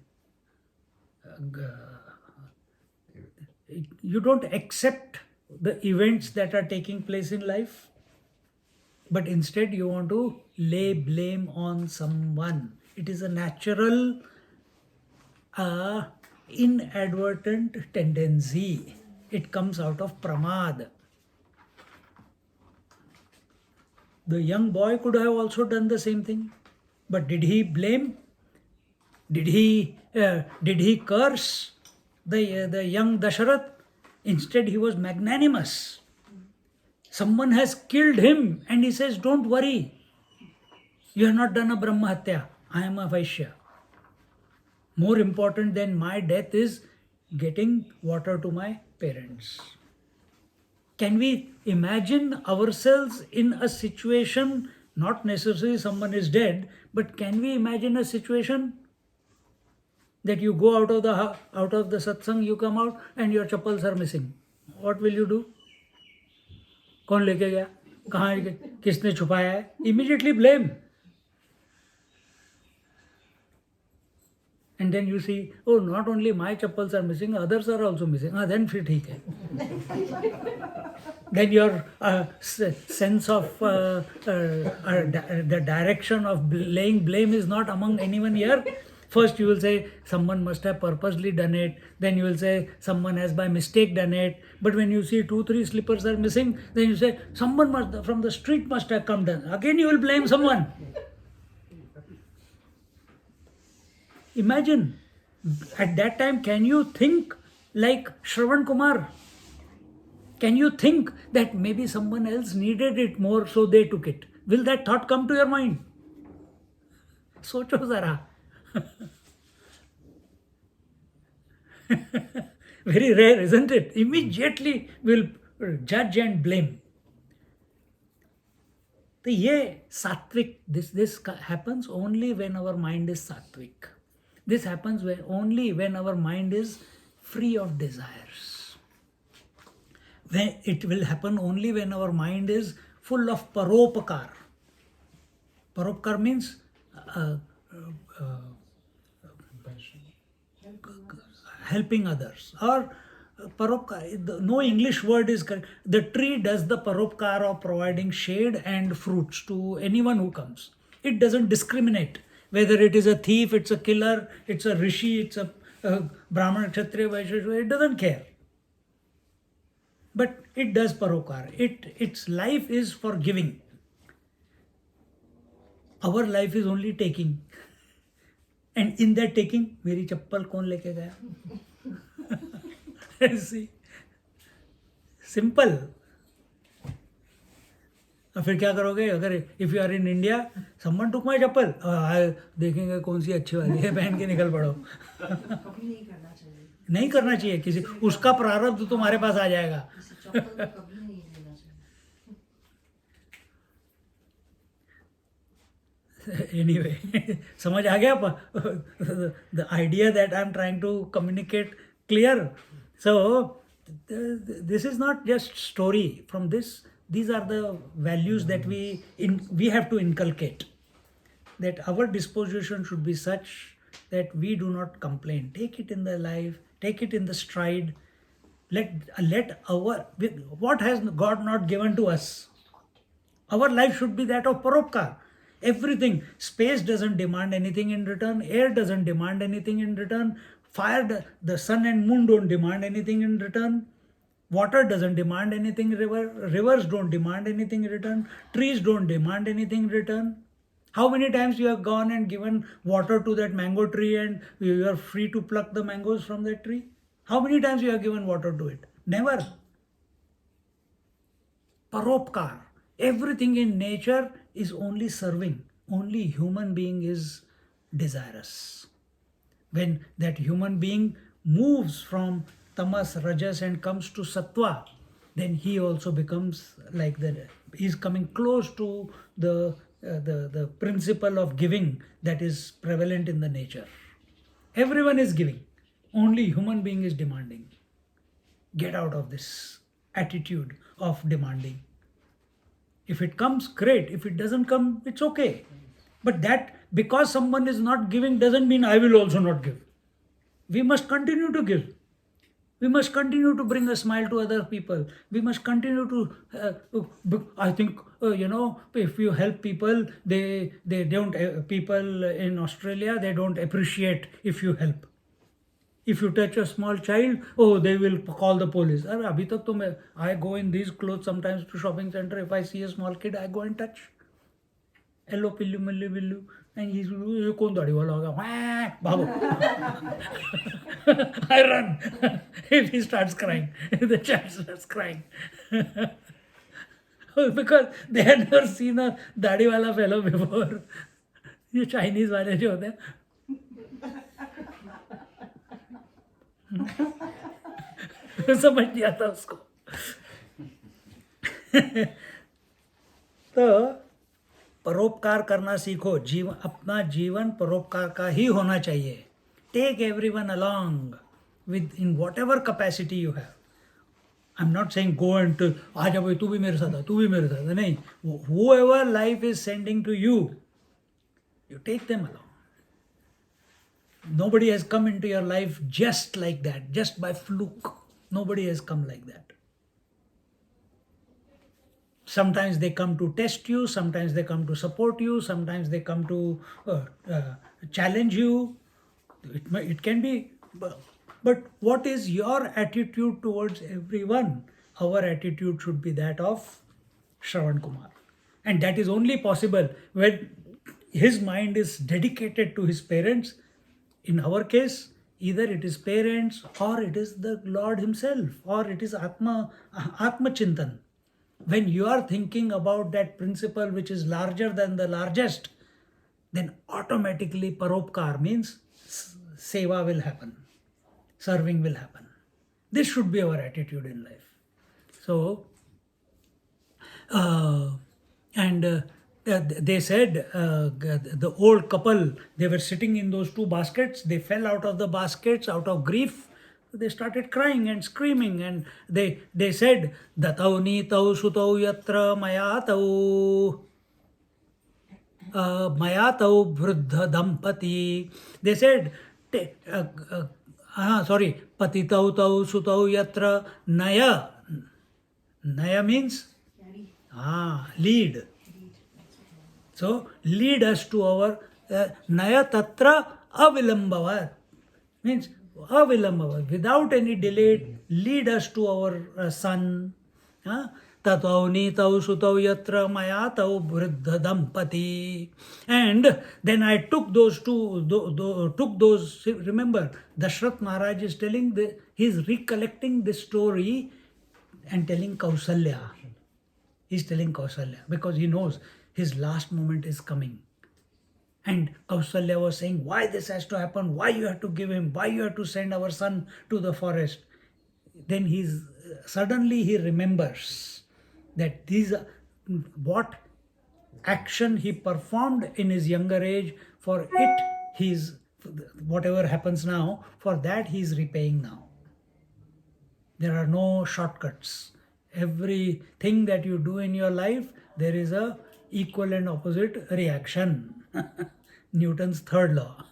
you don't accept the events that are taking place in life, but instead you want to lay blame on someone. It is a natural inadvertent tendency. It comes out of pramad. The young boy could have also done the same thing, but did he blame? Did he curse the young Dasharatha? Instead, he was magnanimous. Someone has killed him, and he says, "Don't worry, you have not done a Brahma Hatya. I am a Vaishya. More important than my death is getting water to my parents." Can we imagine ourselves in a situation, not necessarily someone is dead, but can we imagine a situation that you go out of the satsang, you come out and your chappals are missing? What will you do? कौन लेके गया? कहाँ किसने छुपाया है? Immediately blame. And then you see, oh, not only my chappals are missing, others are also missing. Then फिर ठीक है. Then your sense of the direction of laying blame is not among anyone here. First you will say someone must have purposely done it. Then you will say someone has by mistake done it. But when you see 2-3 slippers are missing, then you say someone from the street must have come down. Again you will blame someone. Imagine, at that time, can you think like Shravanakumar? Can you think that maybe someone else needed it more, so they took it? Will that thought come to your mind? Socho zara. Very rare, isn't it? Immediately we'll judge and blame. So, ye sattvic, this happens only when our mind is sattvic. This happens only when our mind is free of desires. It will happen only when our mind is full of paropakar. Paropakar means helping others. Or paropkar, no English word is correct. The tree does the paropkar of providing shade and fruits to anyone who comes. It doesn't discriminate whether it is a thief, it's a killer, it's a rishi, it's a Brahman, Kshatriya, Vaishya, it doesn't care. But it does paropkar. Its life is for giving. Our life is only taking. And in that taking, मेरी चप्पल कौन लेके गया? See, simple. और फिर क्या करोगे? अगर if you are in India, someone took my चप्पल, देखेंगे कौन सी अच्छी वाली है, पहन के निकल पड़ो. कभी नहीं करना चाहिए. नहीं करना चाहिए किसी, उसका प्रारब्ध तुम्हारे पास आ जाएगा. चप्पल तो कभी नहीं लेना चाहिए. Anyway, समझ आ गया? The idea that I am trying to communicate clear. So this is not just story. From this, these are the values that we have to inculcate. That our disposition should be such that we do not complain. Take it in the life. Take it in the stride. Let our, what has God not given to us? Our life should be that of paropkar. Everything. Space doesn't demand anything in return. Air doesn't demand anything in return. Fire, the sun and moon don't demand anything in return. Water doesn't demand anything. Rivers don't demand anything in return. Trees don't demand anything in return. How many times you have gone and given water to that mango tree and you are free to pluck the mangoes from that tree? How many times you have given water to it? Never. Paropkar. Everything in nature is only serving. Only human being is desirous. When that human being moves from tamas, rajas and comes to sattva, then he also becomes like he's coming close to the principle of giving that is prevalent in the nature. Everyone is giving. Only human being is demanding. Get out of this attitude of demanding. If it comes, great. If it doesn't come, it's okay. But that, because someone is not giving, doesn't mean I will also not give. We must continue to give. We must continue to bring a smile to other people. We must continue to, I think, if you help people, they don't, people in Australia, they don't appreciate if you help. If you touch a small child, oh, they will call the police. Abhi tak to I go in these clothes sometimes to shopping center. If I see a small kid, I go and touch. Hello, pillu, millu, billu. And he's, kaun dadi wala hoga? Bhavo. I run. If he starts crying, if the child starts crying. Because they had never seen a dadi wala fellow before. ये Chinese वाले जो होते हैं समझ नहीं आता उसको. तो परोपकार करना सीखो. अपना जीवन परोपकार का ही होना चाहिए. Take everyone along in whatever capacity you have. I'm not saying go and आजा भाई तू भी मेरे साथ आ, तू भी मेरे साथ आ. नहीं, whoever life is sending to you, you take them along. Nobody has come into your life just like that, just by fluke. Nobody has come like that. Sometimes they come to test you, sometimes they come to support you, sometimes they come to challenge you. It can be, but what is your attitude towards everyone? Our attitude should be that of Shravanakumar. And that is only possible when his mind is dedicated to his parents. In our case, either it is parents or it is the Lord himself or it is Atma Chintan. When you are thinking about that principle which is larger than the largest, then automatically paropkar means seva will happen, serving will happen. This should be our attitude in life. So, they said the old couple, they were sitting in those two baskets. They fell out of the baskets out of grief. They started crying and screaming, and they said, "Datau nitau sutau yatra mayatau vruddha dampati." They said, patitau tau sutau yatra naya. Naya means lead. So lead us to our Naya Tatra Avilambavat. Means Avilambavat. Without any delay, lead us to our son. Tatau nitau sutau yatra maya tau vriddha dampati. And then I took those two, took those, remember, Dasharatha Maharaj is telling, he's recollecting this story and telling Kausalya. He's telling Kausalya because he knows his last moment is coming. And Kausalya was saying, why this has to happen? Why you have to give him? Why you have to send our son to the forest? Then suddenly he remembers that what action he performed in his younger age, for it whatever happens now, for that he is repaying now. There are no shortcuts. Everything that you do in your life, there is a equal and opposite reaction. Newton's third law.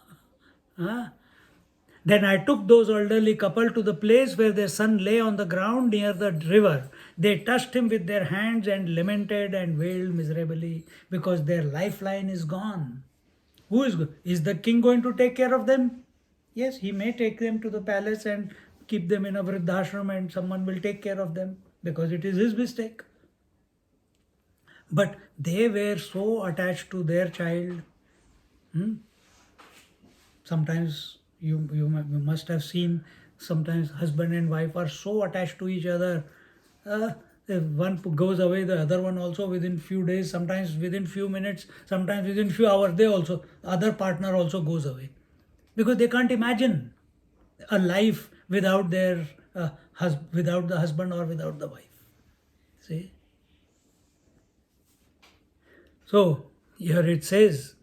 Then I took those elderly couple to the place where their son lay on the ground near the river. They touched him with their hands and lamented and wailed miserably because their lifeline is gone. Is the king going to take care of them? Yes, he may take them to the palace and keep them in a vriddhashram and someone will take care of them because it is his mistake. But they were so attached to their child. Sometimes you must have seen, sometimes husband and wife are so attached to each other. If one goes away, the other one also within few days, sometimes within few minutes, sometimes within few hours, other partner also goes away. Because they can't imagine a life without without the husband or without the wife. See? So, here it says,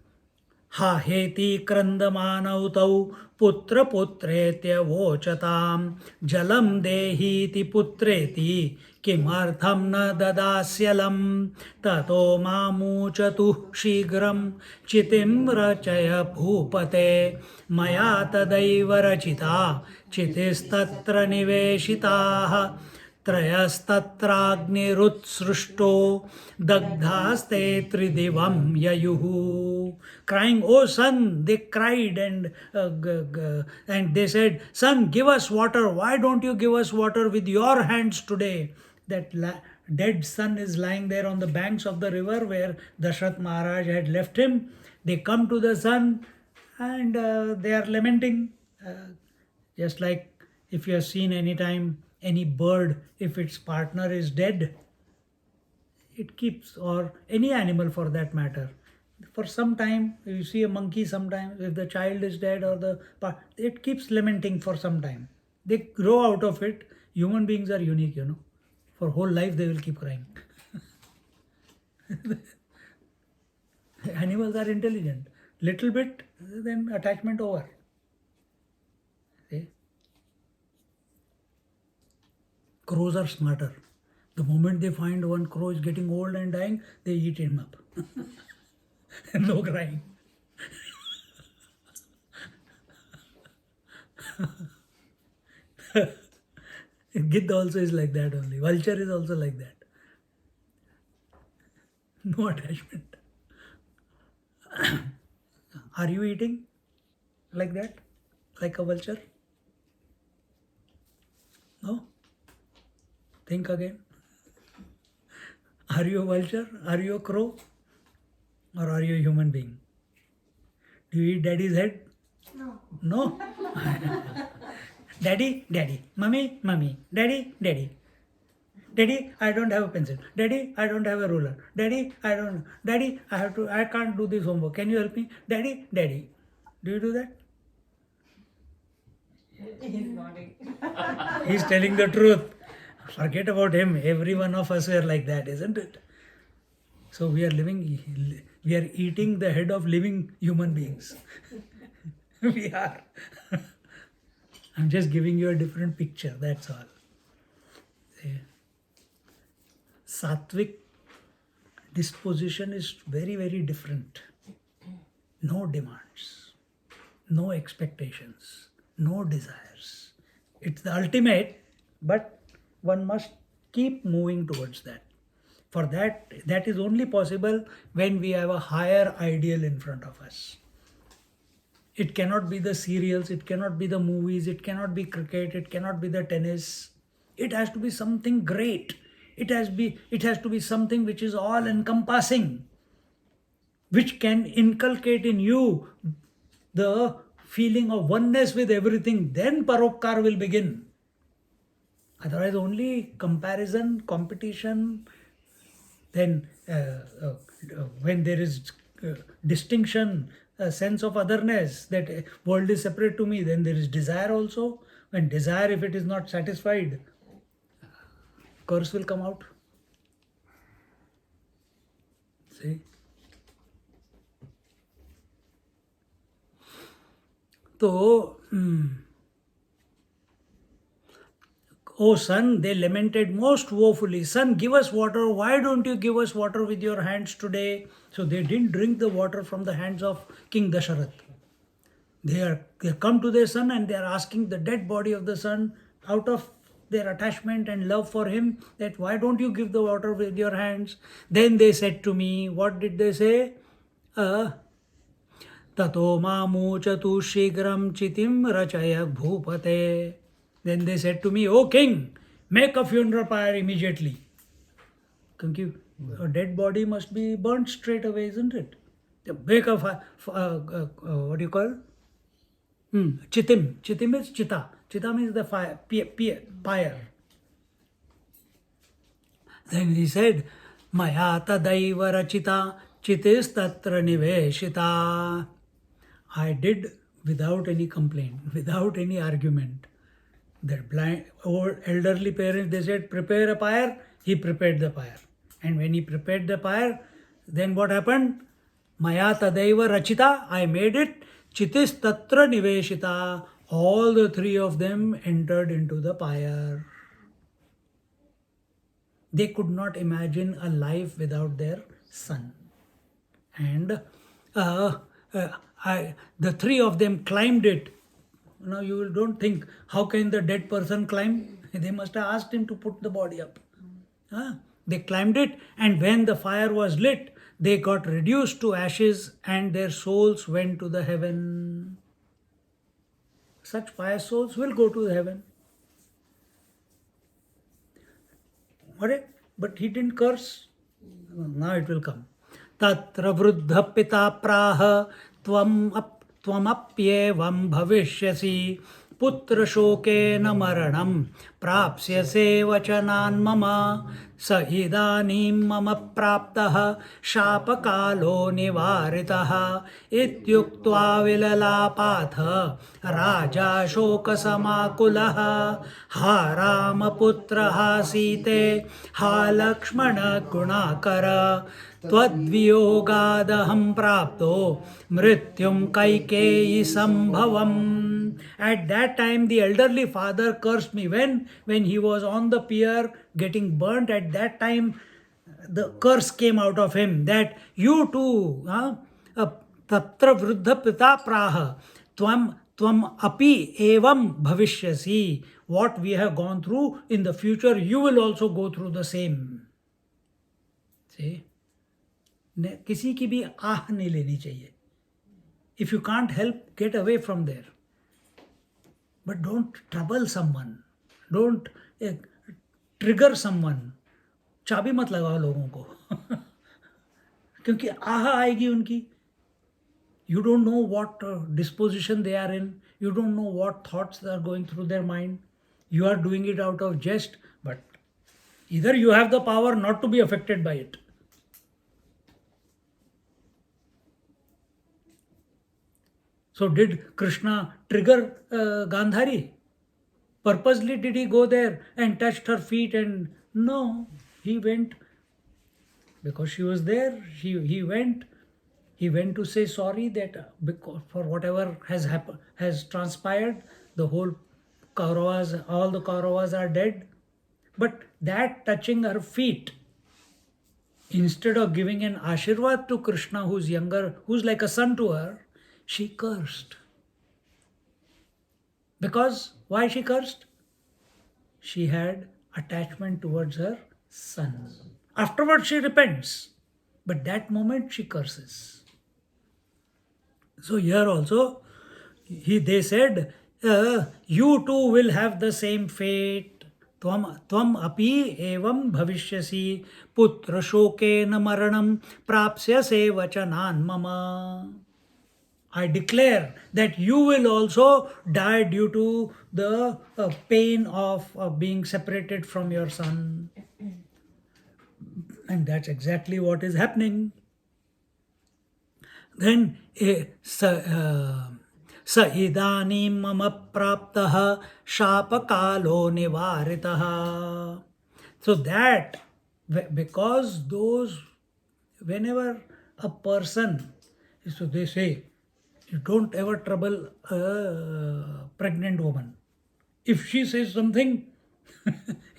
Ha heti krandamanau tau putra putretya vochatam jalam dehiti putreti kimartham na dadasyalam tato mamuchatu shigram chitim rachaya bhupate maya tadaiva rachita chitistatra niveshitaha त्रयस्तत्राग्निरुत्सृष्टो दग्धास्ते त्रिदिवं ययुः. Crying, oh son, they cried and they said, son, give us water. Why don't you give us water with your hands today? That dead son is lying there on the banks of the river where Dasharatha Maharaj had left him. They come to the son and they are lamenting. Just like if you have seen any time any bird, if its partner is dead, it keeps, or any animal for that matter, for some time. You see a monkey sometimes, if the child is dead or it keeps lamenting for some time. They grow out of it. Human beings are unique, For whole life they will keep crying. Animals are intelligent. Little bit, then attachment over. See? Crows are smarter. The moment they find one crow is getting old and dying, they eat him up. No crying. Gidd also is like that only. Vulture is also like that. No attachment. Are you eating like that? Like a vulture? No? Think again. Are you a vulture? Are you a crow? Or are you a human being? Do you eat daddy's head? No. No? Daddy, daddy. Mummy, mummy. Daddy, daddy. Daddy, I don't have a pencil. Daddy, I don't have a ruler. Daddy, Daddy, I can't do this homework. Can you help me? Daddy, daddy. Do you do that? He's nodding. He's telling the truth. Forget about him. Every one of us were like that, isn't it? So we are eating the head of living human beings. We are. I'm just giving you a different picture, that's all. Sattvic disposition is very, very different. No demands, no expectations, no desires. It's the ultimate, but one must keep moving towards that. For that is only possible when we have a higher ideal in front of us. It cannot be the serials, it cannot be the movies, it cannot be cricket, it cannot be the tennis. It has to be something great. It has to be something which is all encompassing, which can inculcate in you the feeling of oneness with everything. Then Parokar will begin. Otherwise, only comparison, competition, then when there is distinction, a sense of otherness, that world is separate to me, then there is desire also. When desire, if it is not satisfied, curse will come out. See? So, oh son, they lamented most woefully. Son, give us water. Why don't you give us water with your hands today? So they didn't drink the water from the hands of King Dasharatha. They come to their son and they are asking the dead body of the son, out of their attachment and love for him, that why don't you give the water with your hands? Then they said to me, what did they say? Tato mamuchatu shigram chitim rachaya bhupate. Then they said to me, O king, make a funeral pyre immediately. Because a dead body must be burnt straight away, isn't it? Make a what do you call? Chitim. Chitim is chita. Chita means the fire, pyre. Then he said, Maya tadaiva rachita chitis tatra niveshita. I did without any complaint, without any argument. That blind old elderly parents, they said, prepare a pyre. He prepared the pyre. And when he prepared the pyre, then what happened? Maya tadaiva rachita, I made it. Chitis tatra niveshita. All the three of them entered into the pyre. They could not imagine a life without their son. And the three of them climbed it. Now you don't think, how can the dead person climb? They must have asked him to put the body up. They climbed it, and when the fire was lit, they got reduced to ashes and their souls went to the heaven. Such pious souls will go to the heaven. But he didn't curse. Now it will come. Tatra vruddha pita praha tvamapyevam bhavishyasi putra shokena maranam prapsyase vachanan mama sahidanim mama praptaha shapakalo nivaritaha ityuktva vilalapatha raja shokasamakulah ha rama putraha site ha lakshmana gunakara Twadviyogadaham prapto mrityum kaikeyi sambhavam. At that time, the elderly father cursed me. When he was on the pier getting burnt, at that time, the curse came out of him that you too, tatra vruddha pita praha, tvam api evam bhavishyasi. What we have gone through, in the future, you will also go through the same. See? किसी की भी आह नहीं लेनी चाहिए. If you can't help, get away from there. But don't trouble someone. Don't trigger someone. चाबी मत लगाओ लोगों को. क्योंकि आह आएगी उनकी. You don't know what disposition they are in. You don't know what thoughts are going through their mind. You are doing it out of jest, but either you have the power not to be affected by it. So did Krishna trigger Gandhari? Purposely did he go there and touched her feet? And no, he went because she was there. He went to say sorry that because for whatever has happened, has transpired. The whole Kauravas, all the Kauravas are dead. But that touching her feet, instead of giving an Ashirvad to Krishna, who's younger, who's like a son to her, she cursed. Because, why she cursed? She had attachment towards her son. Afterwards she repents. But that moment she curses. So here also, they said, you too will have the same fate. Tvam api evam bhavishyasi putra shokena maranam prapsyase vachanan mama. I declare that you will also die due to the pain of being separated from your son. And that's exactly what is happening. Then स इदानीं मम प्राप्तः शापकालो निवारितः. So that because those, whenever a person, so they say, you don't ever trouble a pregnant woman. If she says something,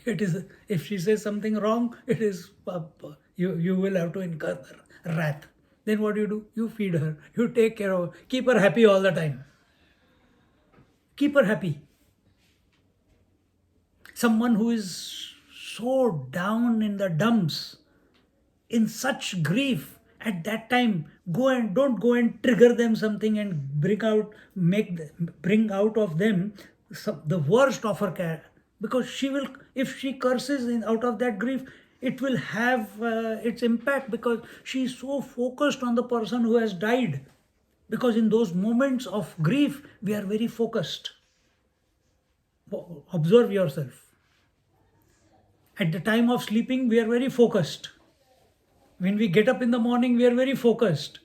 it is, if she says something wrong, it is you will have to incur wrath. Then what do? You feed her, you take care of her, keep her happy all the time. Keep her happy. Someone who is so down in the dumps, in such grief, at that time, don't go and trigger them something and bring out of them the worst of her character, because she will, if she curses out of that grief, it will have its impact, because she is so focused on the person who has died. Because in those moments of grief we are very focused. Observe yourself. At the time of sleeping we are very focused. When we get up in the morning, we are very focused.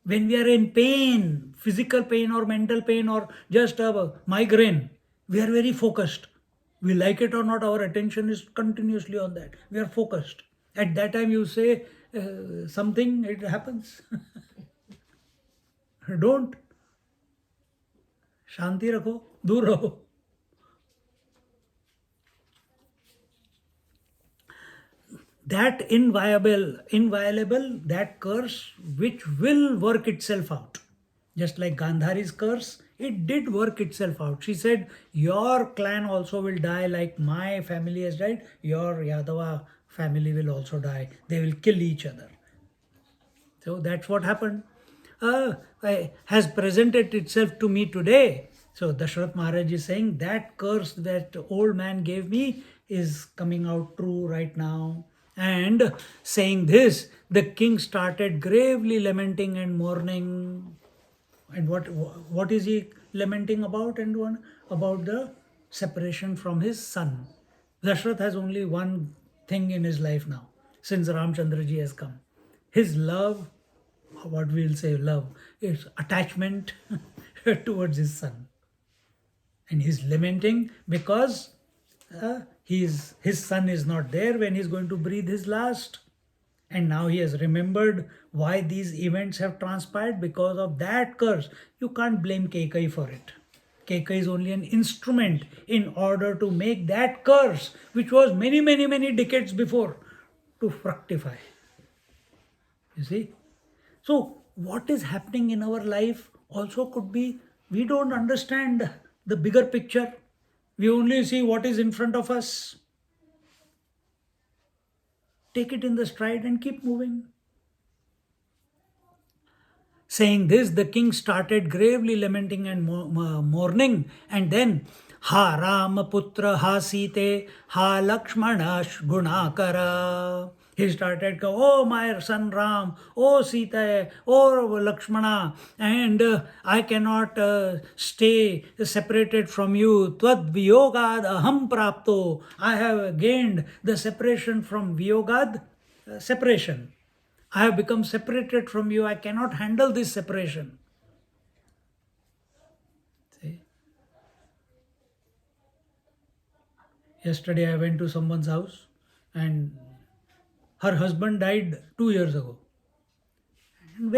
When we are in pain, physical pain or mental pain or just a migraine, we are very focused. We like it or not, our attention is continuously on that. We are focused. At that time, you say something, it happens. Don't. Shanti rakho, dur raho. That inviolable, that curse which will work itself out. Just like Gandhari's curse, it did work itself out. She said, your clan also will die like my family has died. Your Yadava family will also die. They will kill each other. So that's what happened. Has presented itself to me today. So Dasharatha Maharaj is saying that curse that old man gave me is coming out true right now. And saying this, the king started gravely lamenting and mourning. And what is he lamenting about? And one about the separation from his son. Dasharatha has only one thing in his life now, since Ramchandraji has come. His love, what we'll say love, is attachment towards his son. And he's lamenting because his son is not there when he's going to breathe his last. And now he has remembered why these events have transpired, because of that curse. You can't blame Kekai for it. Kekai is only an instrument in order to make that curse, which was many, many, many decades before, to fructify. You see? So, what is happening in our life also could be, we don't understand the bigger picture. We only see what is in front of us. Take it in the stride and keep moving. Saying this, the king started gravely lamenting and mourning, and then, Ha Rama Putra, Ha Site, Ha Lakshmana Gunakara. He started go, oh my son Ram, oh Sita, oh Lakshmana, and I cannot stay separated from you. Tvad viyogad aham prapto. I have gained the separation from viyogad, separation. I have become separated from you. I cannot handle this separation. See? Yesterday I went to someone's house and her husband died 2 years ago. And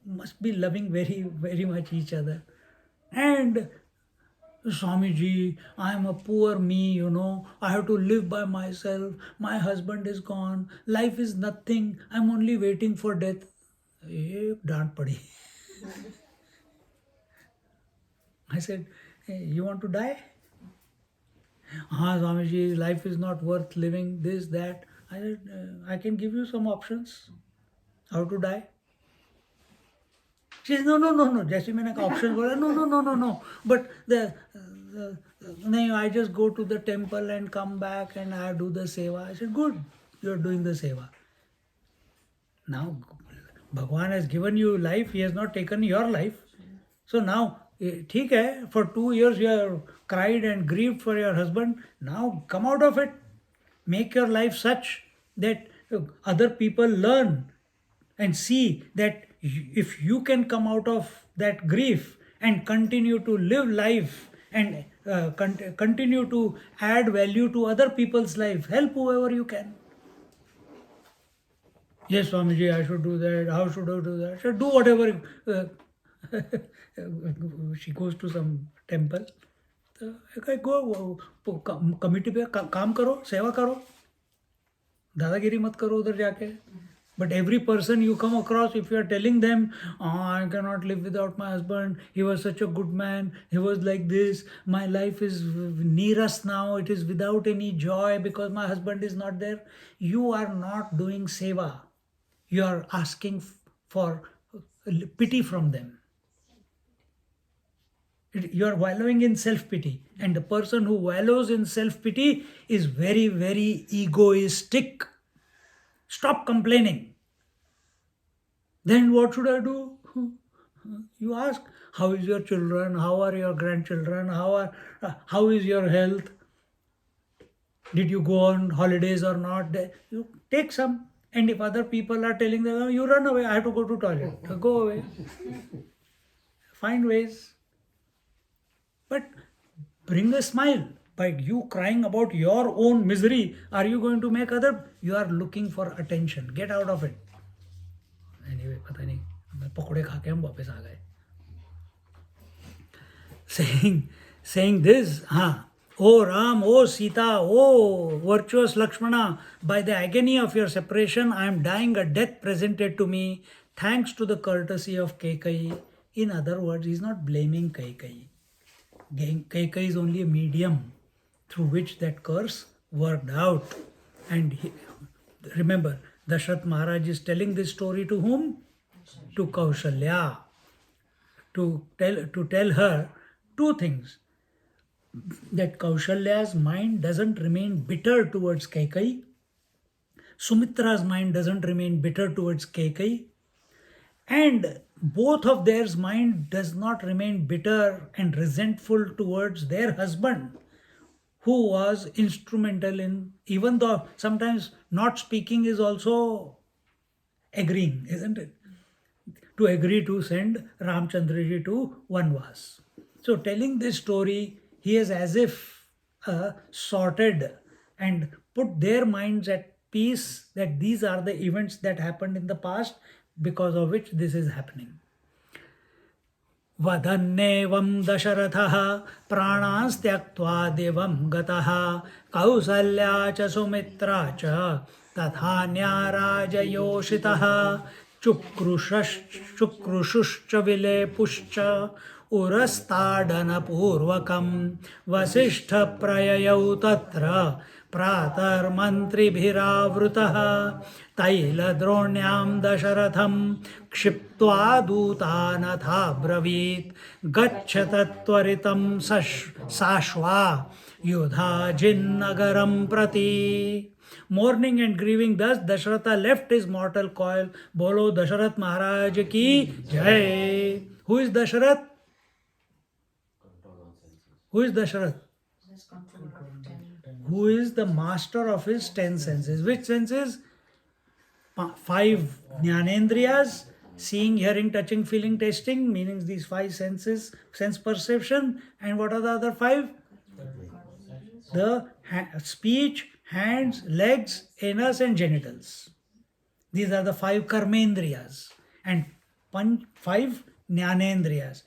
must be loving very, very much each other. And Swamiji, I am a poor me, I have to live by myself. My husband is gone. Life is nothing. I'm only waiting for death. Dant padi. I said, hey, you want to die? Swamiji, life is not worth living, this, that. I said, I can give you some options how to die. She says, no, no, no, no. जैसे मैंने कहा options बोला, no, no, no, no, no. But नहीं, I just go to the temple and come back and I do the seva. I said, good, you're doing the seva. Now, Bhagwan has given you life, he has not taken your life. So now, ठीक है, for 2 years you have cried and grieved for your husband. Now come out of it. Make your life such that other people learn and see that if you can come out of that grief and continue to live life and continue to add value to other people's life, help whoever you can. Yes, Swamiji, I should do that. How should I do that? I should do whatever. She goes to some temple. तो go committee पे काम करो, सेवा करो, दादागिरी मत करो उधर जाके. But every person you come across, if you are telling them, oh, I cannot live without my husband, he was such a good man, he was like this, my life is near us now, it is without any joy because my husband is not there, you are not doing seva. You are asking for pity from them. You are wallowing in self-pity. And the person who wallows in self-pity is very, very egoistic. Stop complaining. Then what should I do? You ask, how is your children? How are your grandchildren? How is your health? Did you go on holidays or not? You take some. And if other people are telling them, oh, you run away, I have to go to toilet. Go away. Find ways. But bring a smile. By you crying about your own misery, are you going to make other? You are looking for attention. Get out of it. Anyway, पता नहीं, मैं पकोड़े खा के हम वापस आ गए. Saying this, O Ram, O Sita, O virtuous Lakshmana, by the agony of your separation, I am dying a death presented to me, thanks to the courtesy of Kekai. In other words, he is not blaming Kekai. Kekai is only a medium through which that curse worked out. And remember, Dasharatha Maharaj is telling this story to whom? To Kaushalya. To tell her two things. That Kaushalya's mind doesn't remain bitter towards Kekai. Sumitra's mind doesn't remain bitter towards Kekai. And both of their mind does not remain bitter and resentful towards their husband, who was instrumental in, even though sometimes not speaking is also agreeing, isn't it? To agree to send Ramchandraji to Vanvas. So telling this story, he is as if sorted and put their minds at peace that these are the events that happened in the past because of which this is happening. Vadhannevam Dasharatha pranans tyaktva devam gataha kausalya cha sumitra cha tathanya raja yoshitaha chukrushuscha vilepuscha urastadana purvakam vasishtha prayayau tatra pratar mantri bhiravruta taila dronyam dasharatham kshiptva dutanatha bravit gacchatatvaritam sashva yudha jinnagaram prati. Mourning and grieving thus, Dasharatha left his mortal coil. Bolo Dasharatha Maharaj ki jai. Who is Dasharatha? Who is Dasharatha? Who is the master of his 10 senses? Which senses? 5 jnanendriyas, seeing, hearing, touching, feeling, tasting, meaning these 5 senses, sense perception. And what are the other 5? The speech, hands, legs, anus and genitals. These are the 5 karmendriyas and 5 jnanendriyas.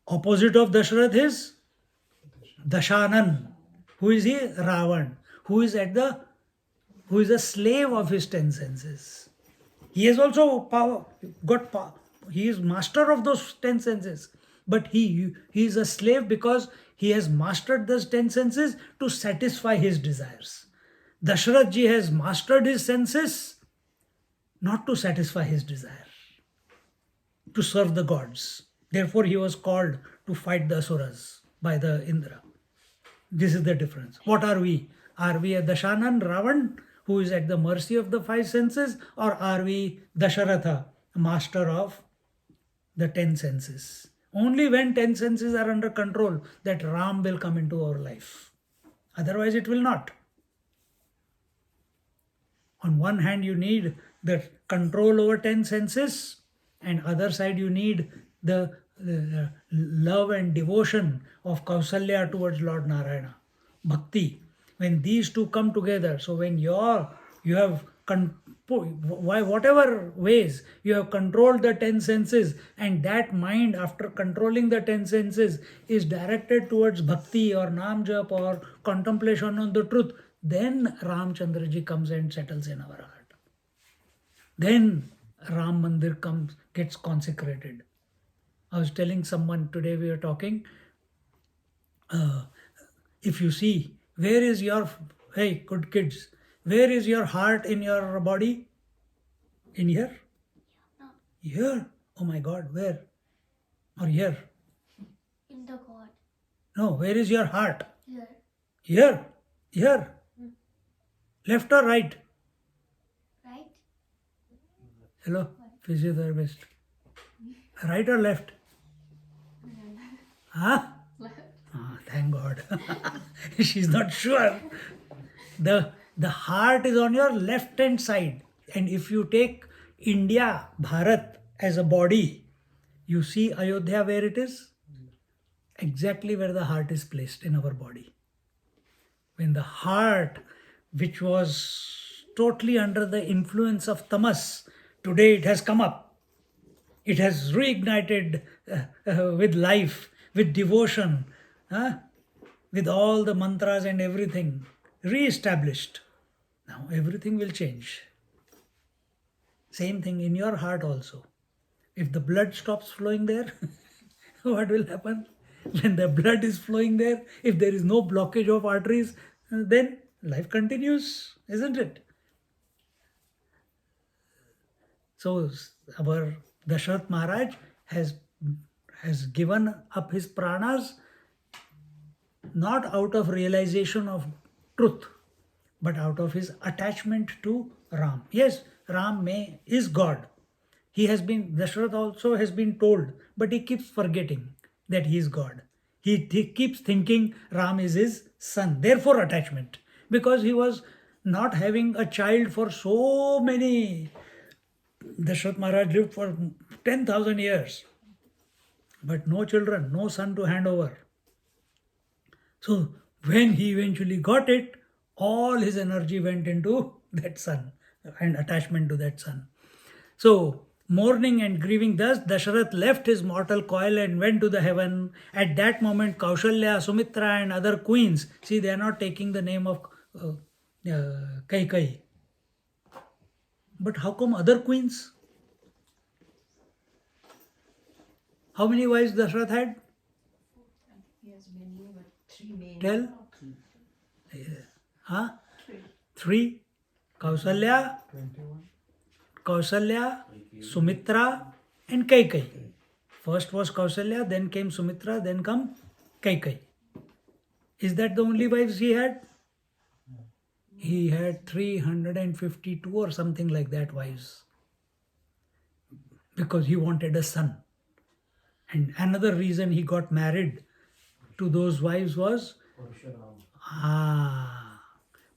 Opposite of Dasharath is Dashanan. Who is he? Ravan. Who is a slave of his 10 senses. He has also got power. He is master of those 10 senses. But he is a slave because he has mastered those 10 senses to satisfy his desires. Dasharatha ji has mastered his senses not to satisfy his desire, to serve the gods. Therefore, he was called to fight the asuras by the Indra. This is the difference. What are we? Are we a Dashanan, Ravan, who is at the mercy of the five senses, or are we Dasharatha, master of the 10 senses? Only when 10 senses are under control that Ram will come into our life. Otherwise, it will not. On one hand, you need the control over 10 senses, and other side, you need the love and devotion of Kausalya towards Lord Narayana. Bhakti. When these two come together, so when you have whatever ways you have controlled the 10 senses, and that mind after controlling the 10 senses is directed towards bhakti or nam jap or contemplation on the truth, then Ramchandraji comes and settles in our heart. Then Ram Mandir gets consecrated. I was telling someone today, we were talking, if you see, where is your, hey, good kids, where is your heart in your body? In here? Here. Oh my God, where? Or here? In the God. No, where is your heart? Here. Here. Here. Left or right? Right? Hello, physiotherapist. Right or left? Huh? Left. Ah, thank God. She's not sure. The heart is on your left hand side. And if you take India, Bharat as a body, you see Ayodhya where it is? Exactly where the heart is placed in our body. When the heart, which was totally under the influence of tamas, today it has come up. It has reignited with life, with devotion, with all the mantras and everything, re-established. Now everything will change. Same thing in your heart also. If the blood stops flowing there, what will happen? When the blood is flowing there, if there is no blockage of arteries, then life continues, isn't it? So our Dasharatha Maharaj has given up his pranas not out of realization of truth, but out of his attachment to Ram. Yes, Ram is God. Dasharatha also has been told, but he keeps forgetting that he is God. He keeps thinking Ram is his son. Therefore, attachment. Because he was not having a child for so many. Dasharatha Maharaj lived for 10,000 years, but no children, no son to hand over. So when he eventually got it, all his energy went into that son and attachment to that son. So mourning and grieving thus, Dasharatha left his mortal coil and went to the heaven. At that moment, Kaushalya, Sumitra and other queens, see, they are not taking the name of Kaikai. But how come other queens? How many wives Dasharatha had? He has many, but three main. Tell. Huh? Three. Kausalya, Sumitra, and Kaikai. First was Kausalya, then came Sumitra, then come Kaikai. Is that the only wives he had? He had 352 or something like that wives. Because he wanted a son. And another reason he got married to those wives was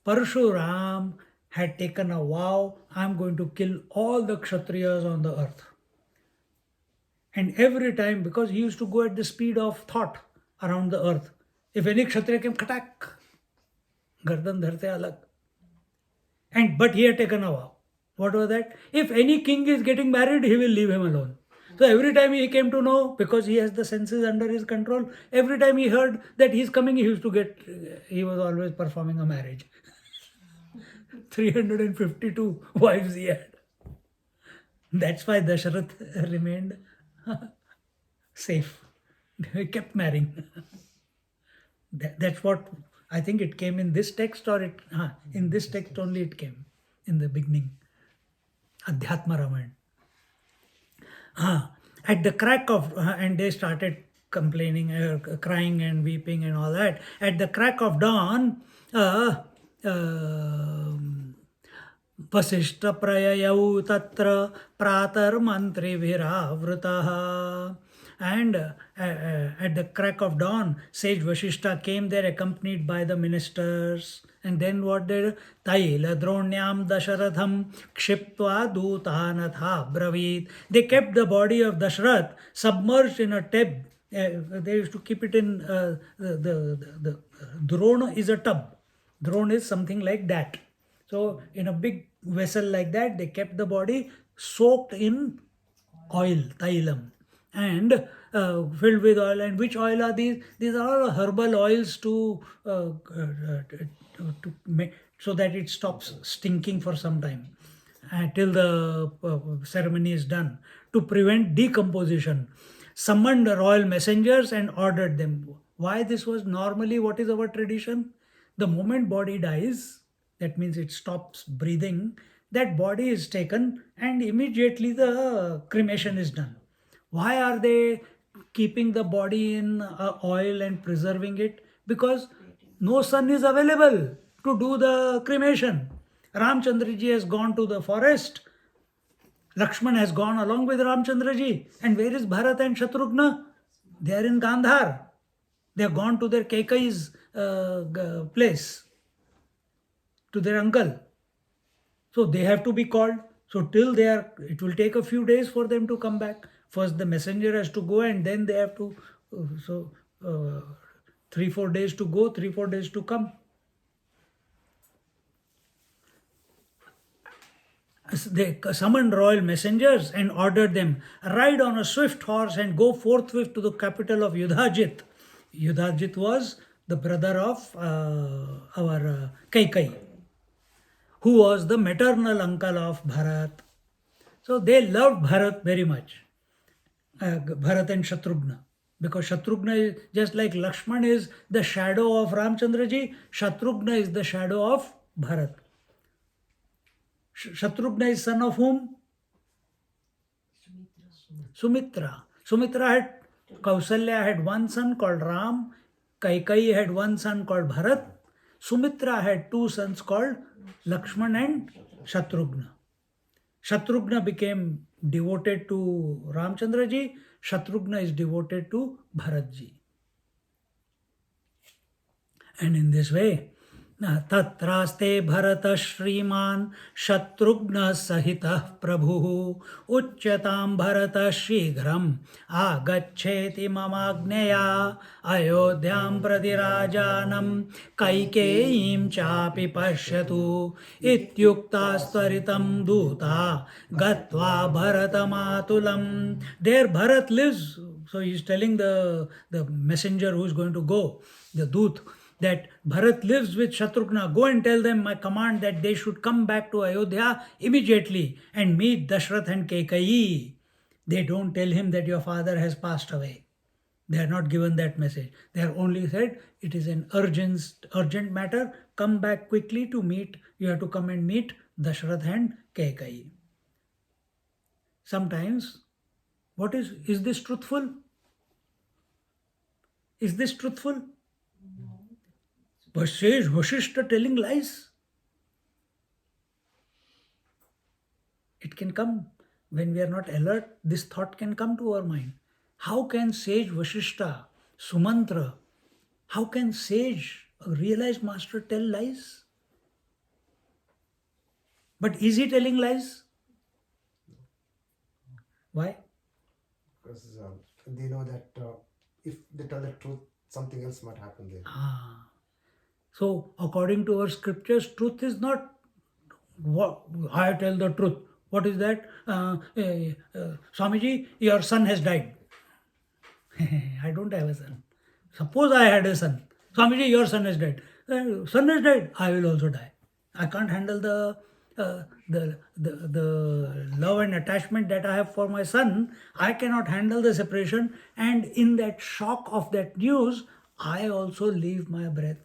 Parshuram had taken a vow, I'm going to kill all the Kshatriyas on the earth. And every time, because he used to go at the speed of thought around the earth, if any Kshatriya came, katak, gardan dharte alag. But he had taken a vow. What was that? If any king is getting married, he will leave him alone. So every time he came to know, because he has the senses under his control, every time he heard that he's coming, he was always performing a marriage. 352 wives he had. That's why Dasharatha remained safe. He kept marrying. That's what I think it came in this text, or in this text only it came in the beginning. Adhyatma Ramayana. At the crack of, and they started complaining, crying and weeping and all that. At the crack of dawn, वसिष्ठप्रययौ तत्र प्रातर्मन्त्रिभिरावृतः. And at the crack of dawn, sage Vashishta came there accompanied by the ministers. And then what did Taila Dronyam Dasharatham Kshiptva Dutanatha Bravit. They kept the body of Dasharath submerged in a tub. They used to keep it in the drone is a tub. Drone is something like that. So in a big vessel like that, they kept the body soaked in oil, tailam, and filled with oil. And which oil are these? These are all herbal oils to make, so that it stops stinking for some time till the ceremony is done, to prevent decomposition. Summoned the royal messengers and ordered them. Why this was normally, what is our tradition? The moment body dies, that means it stops breathing, that body is taken and immediately the cremation is done. Why are they keeping the body in oil and preserving it? Because no son is available to do the cremation. Ramchandraji has gone to the forest. Lakshman has gone along with Ramchandraji. And where is Bharat and Shatrughna? They are in Gandhar. They have gone to their Kaikai's place, to their uncle. So they have to be called. So till they are, it will take a few days for them to come back. First the messenger has to go, and then they have to, 3-4 days to go, 3-4 days to come. They summoned royal messengers and ordered them, ride on a swift horse and go forthwith to the capital of Yudhajit. Yudhajit was the brother of our Kaikai, who was the maternal uncle of Bharat. So they loved Bharat very much, Bharat and Shatrughna, because Shatrughna is just like Lakshman is the shadow of Ramchandraji, Shatrughna is the shadow of Bharat. Shatrughna is son of whom? Sumitra. Sumitra had, Kausalya had one son called Ram, Kaikai had one son called Bharat, Sumitra had two sons called Lakshman and Shatrughna. Shatrughna became devoted to Ramchandraji, Shatrughna is devoted to Bharatji. And in this way, Tatraste Bharata Shriman Shatrughna Sahitah Prabhu Uchyatam Bharata Shighram Agacheti Mamagneya Ayodhyam Pradirajanam Kaikeim Chapi Pashyatu Ityukta Stvaritam Duta Gatva Bharatamatulam. There Bharat lives. So he is telling the messenger who is going to go, the Dut, that Bharat lives with Shatrughna. Go and tell them my command that they should come back to Ayodhya immediately and meet Dasharatha and Kaikai. They don't tell him that your father has passed away. They are not given that message. They are only said it is an urgent matter. Come back quickly to meet. You have to come and meet Dasharatha and Kaikai. Sometimes, is this truthful? Is this truthful? But sage Vashishta telling lies? It can come when we are not alert. This thought can come to our mind. How can sage Vashishta, Sumantra, how can sage, a realized master, tell lies? But is he telling lies? Why? Because they know that if they tell the truth, something else might happen there. So, according to our scriptures, truth is not what I tell the truth. What is that? Swamiji, your son has died. I don't have a son. Suppose I had a son. Swamiji, your son has died. Son has died. I will also die. I can't handle the love and attachment that I have for my son. I cannot handle the separation. And in that shock of that news, I also leave my breath.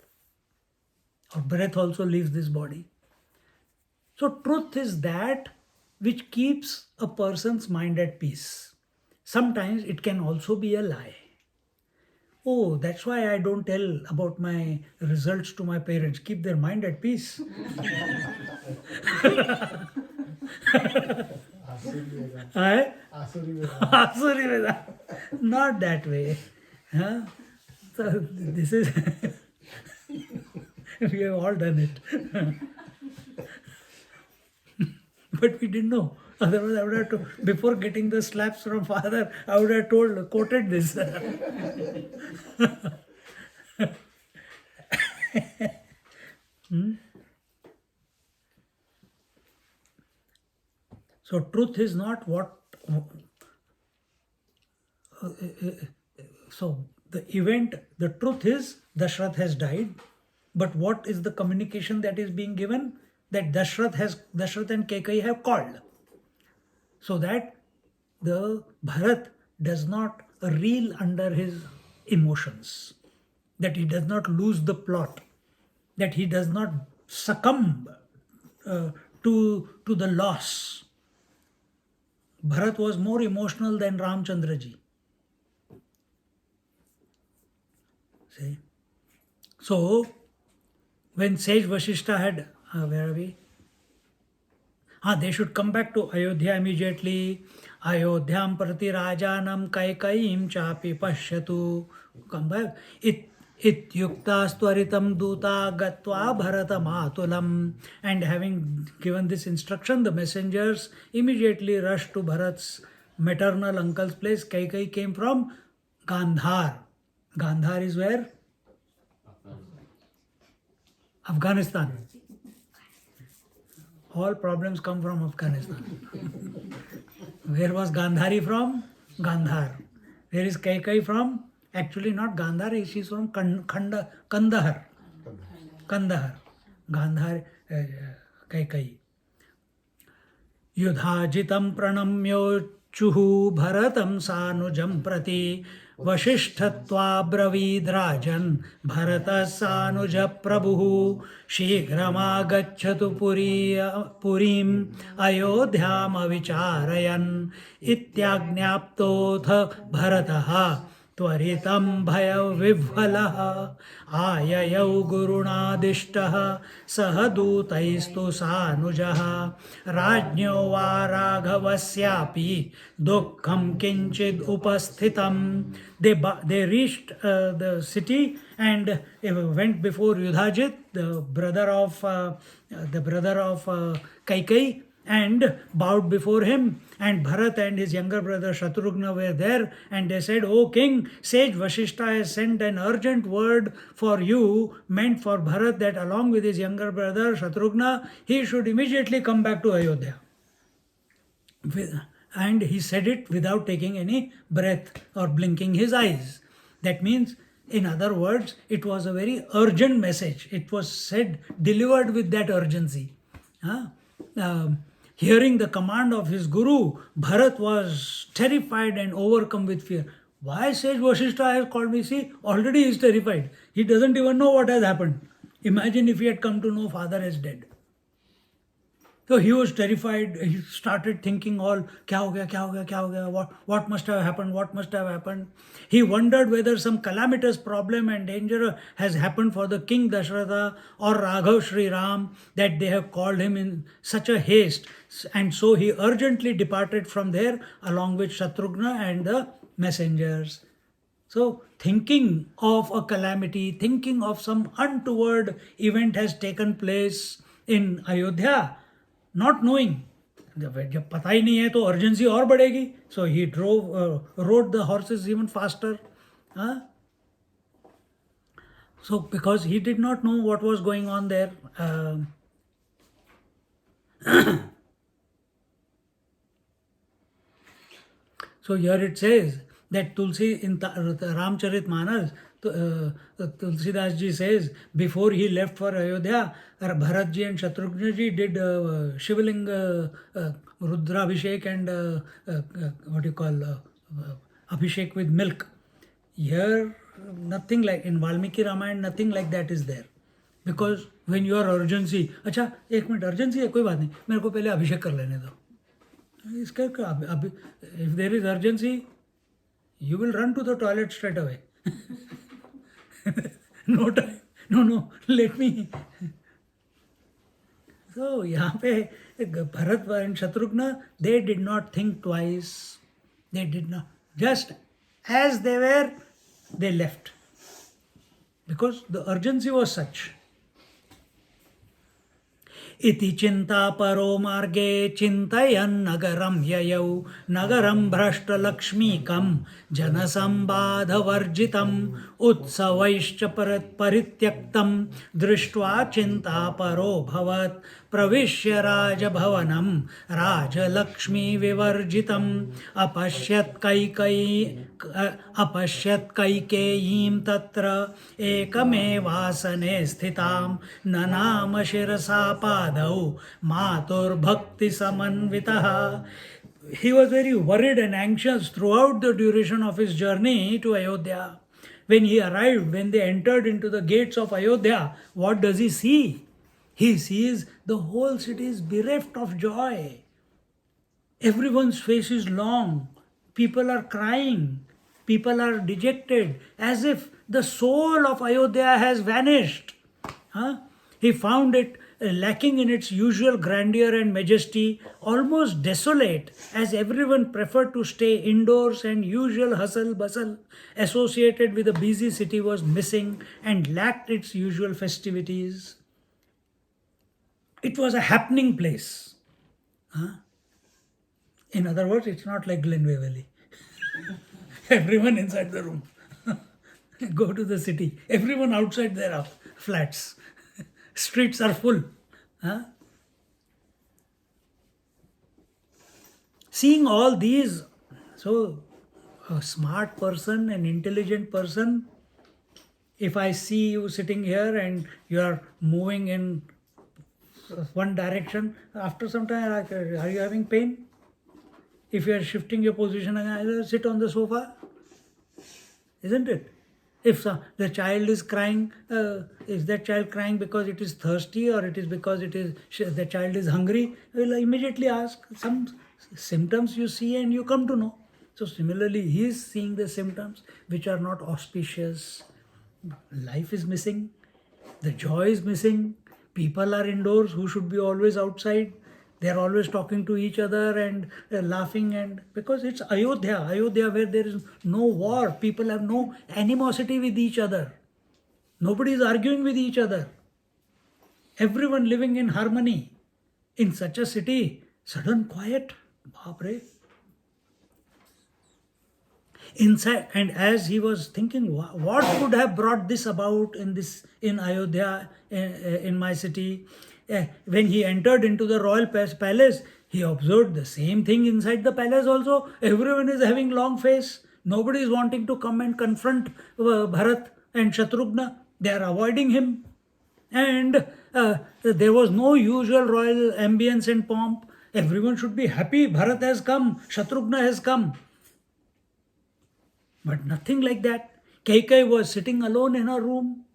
Our breath also leaves this body. So truth is that which keeps a person's mind at peace. Sometimes it can also be a lie. Oh, that's why I don't tell about my results to my parents. Keep their mind at peace. Eh? Asuri Veda. Not that way. Huh? So this is we have all done it. But we didn't know. Otherwise, I would have to, before getting the slaps from father, I would have quoted this. So, truth is not what. So, the event, the truth is Dasharatha has died. But what is the communication that is being given? That Dasharatha and Kaikeyi have called. So that the Bharat does not reel under his emotions, that he does not lose the plot, that he does not succumb to the loss. Bharat was more emotional than Ramchandraji. See? So, when sage Vashishta had, where are we? They should come back to Ayodhya immediately. Ayodhyam prati rajanam kaikayim chapi pashyatu. Come back. Ityukta stvaritam duta gatva bharata matulam. And having given this instruction, the messengers immediately rushed to Bharat's maternal uncle's place. Kaikeyi came from Gandhar. Gandhar is where? Afghanistan. All problems come from Afghanistan. Where was Gandhari from? Gandhar. Where is Kaikeyi from? Actually not Gandhar, she is from Kandahar. Kandahar. Gandhar, Kaikeyi. Yudhajitam pranamyochuhu bharatam sanujam prati Vashishtatva bravidrajan bharata sanuja prabhu shighramagacchatu purim ayodhyam avicharayan ityagnyaptotha bharataha त्वरितं भय विह्वलः आययौ गुरुणादिष्टः सह दूतैस्तु सानुजः राज्ञो वा राघवस्यापि दुःखं किञ्चिद् उपस्थितं. They reached the city and went before Yudhajit, the brother of Kaikeyi, and bowed before him. And Bharat and his younger brother Shatrughna were there, and they said, "O king, sage Vashishta has sent an urgent word for you, meant for Bharat, that along with his younger brother Shatrughna, he should immediately come back to Ayodhya." And he said it without taking any breath or blinking his eyes. That means, in other words, it was a very urgent message. It was said, delivered with that urgency. Hearing the command of his guru, Bharat was terrified and overcome with fear. Why sage Vashishta has called me? See, already he is terrified. He doesn't even know what has happened. Imagine if he had come to know father is dead. So he was terrified. He started thinking all, kya ho gaya, what must have happened. He wondered whether some calamitous problem and danger has happened for the king Dasharatha or Raghav Shri Ram, that they have called him in such a haste. And so he urgently departed from there along with Shatrughna and the messengers. So thinking of a calamity, thinking of some untoward event has taken place in Ayodhya, not knowing, जब पता ही नहीं है तो urgency और बढ़ेगी. So he rode the horses even faster. So because he did not know what was going on there. So here it says that Tulsi in Ramcharitmanas, Tulsidas ji says, before he left for Ayodhya, Bharat ji and Shatrughna ji did Shivalinga Rudravishek and Abhishek with milk. Here, nothing like, in Valmiki Ramayana, nothing like that is there. Because when you are urgency, अच्छा एक minute urgency है कोई बात नहीं, मेरे को पहले अभिषेक कर लेने दो. इसका if there is urgency, you will run to the toilet straight away. No time, no, let me. So यहाँ पे Bharat and Shatrugna, they did not think twice. They did not. Just as they were, they left. Because the urgency was such. इति चिन्तापरो मार्गे चिन्तयन् नगरं ययौ नगरं भ्रष्टलक्ष्मीकं जनसंबाधवर्जितम् उत्सवैश्च परित्यक्तं दृष्ट्वा चिन्तापरो भवत् प्रविश्य राजभवनं राजलक्ष्मीविवर्जितम् अपश्यत् कैकेयीं तत्र एकमेवासने स्थितां ननाम शिरसा पादौ मातुर्भक्तिसमन्वितः. He was very worried and anxious throughout the duration of his journey to Ayodhya. When he arrived, when they entered into the gates of Ayodhya, what does he see? He sees the whole city is bereft of joy. Everyone's face is long. People are crying. People are dejected, as if the soul of Ayodhya has vanished. He found it lacking in its usual grandeur and majesty, almost desolate, as everyone preferred to stay indoors and usual hustle bustle associated with a busy city was missing and lacked its usual festivities. It was a happening place. In other words, it's not like Glenway Valley. Everyone inside the room. Go to the city. Everyone outside their flats. Streets are full. Seeing all these, so a smart person, an intelligent person, if I see you sitting here and you are moving in one direction, after some time, are you having pain? If you are shifting your position again, sit on the sofa, isn't it? If the child is crying, is that child crying because it is thirsty or it is because the child is hungry? You will immediately ask. Some symptoms you see and you come to know. So similarly, he is seeing the symptoms which are not auspicious. Life is missing. The joy is missing. People are indoors who should be always outside. They are always talking to each other and laughing, and because it's Ayodhya where there is no war, people have no animosity with each other. Nobody is arguing with each other. Everyone living in harmony. In such a city, sudden quiet. Baapre. Inside, and as he was thinking, what could have brought this about in Ayodhya, in my city? When he entered into the royal palace, he observed the same thing inside the palace also. Everyone is having long face. Nobody is wanting to come and confront Bharat and Shatrugna. They are avoiding him. And there was no usual royal ambience and pomp. Everyone should be happy. Bharat has come. Shatrugna has come. But nothing like that. Kaikai was sitting alone in her room.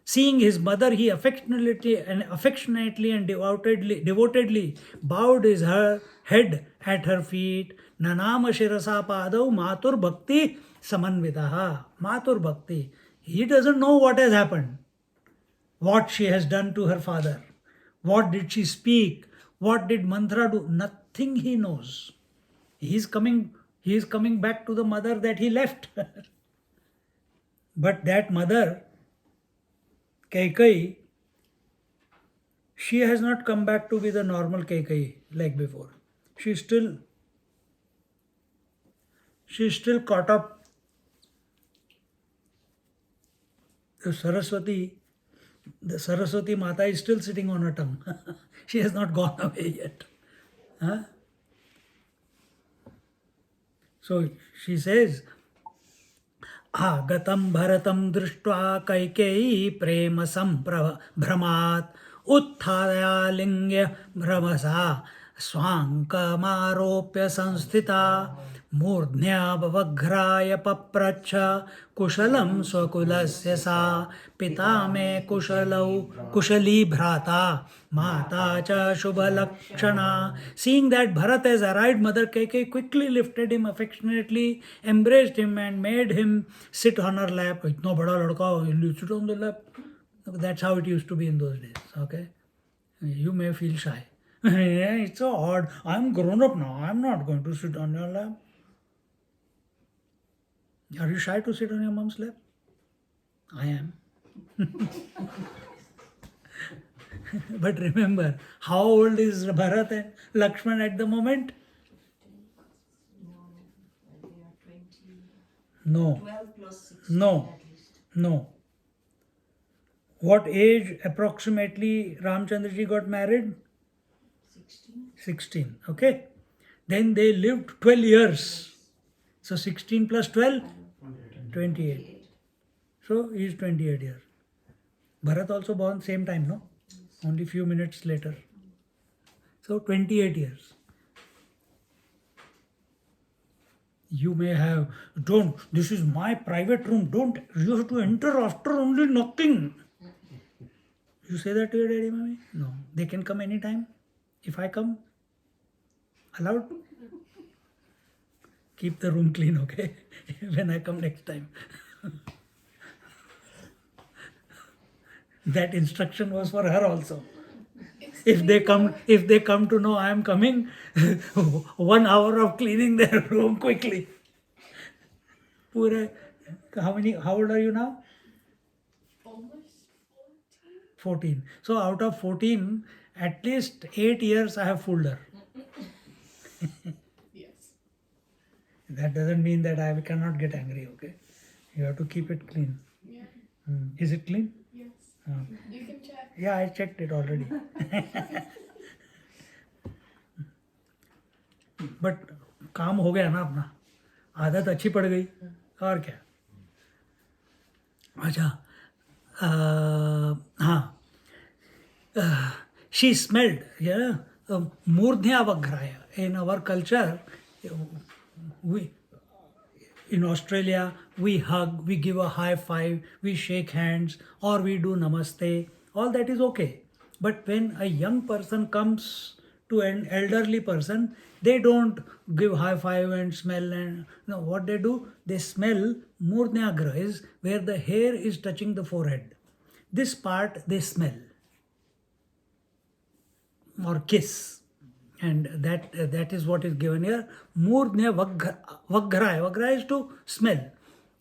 Seeing his mother, he affectionately and devotedly bowed his head at her feet. Nanama shirasa padau matur bhakti samanvidaha. Matur bhakti. He doesn't know what has happened. What she has done to her father. What did she speak? What did mantra do? Nothing he knows. He is coming back to the mother that he left. But that mother, Kaikai, she has not come back to be the normal Kaikai like before. She's still caught up. The Saraswati Mata is still sitting on her tongue. She has not gone away yet. So she says, Agatam Bharatam Drishtva Kaikeyi Prema Samprabhramat Utthaya Lingya Brahmasa स्वाङ्कमारोप्य संस्थिता मूर्ध्न्यावघ्राय पप्रच्छ कुशलं स्वकुलस्य सा पिता मे कुशलौ कुशली भ्राता माता च शुभलक्षणा. Seeing that Bharat has arrived, Mother Kaikeyi quickly lifted him affectionately, embraced him and made him sit on her lap. इतना बड़ा लड़का, you sit on the lap. That's how it used to be in those days. Okay, you may feel shy. It's so odd. I'm grown up now. I'm not going to sit on your lap. Are you shy to sit on your mom's lap? I am. But remember, how old is Bharat and Lakshman at the moment? No, they are 20. No, 12 plus 16 No. at least. no. What age approximately Ramchandraji got married? 16. 16. Okay. Then they lived 12 years. So 16 plus 12? 28. So he is 28 years. Bharat also born same time, no? Only few minutes later. So 28 years. You may have, don't, this is my private room, don't, you have to enter after only knocking. You say that to your daddy, mommy? No. They can come anytime. If I come, allowed? Keep the room clean, okay? When I come next time. That instruction was for her also. If they come to know I am coming, 1 hour of cleaning their room quickly. Pure, how old are you now? Almost 14. So out of 14, at least 8 years I have fooled her. Yes. That doesn't mean that I cannot get angry, okay? You have to keep it clean. Yeah. Is it clean? Yes. हाँ. You can check. Yeah, I checked it already. But काम हो गया ना अपना, आदत अच्छी पड़ गई और क्या. अच्छा, हाँ, she smelled, yeah, मूर्ध्यावघ्राय. In our culture, we, in Australia, we hug, we give a high five, we shake hands, or we do namaste. All that is okay. But when a young person comes to an elderly person, they don't give high five and smell. And no, what they do, they smell. Murdhyagra is where the hair is touching the forehead. This part they smell or kiss. And that is what is given here. Murdhya vaghra. Vaghra is to smell.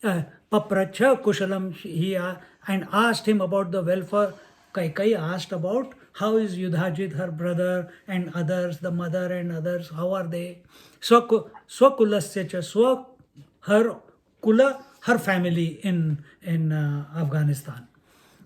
Papracha kushalam, he and asked him about the welfare. Kaikeyi asked about how is Yudhajit, her brother, and others, the mother and others, how are they? Swakulasya cha, swa, her kula, her family in Afghanistan.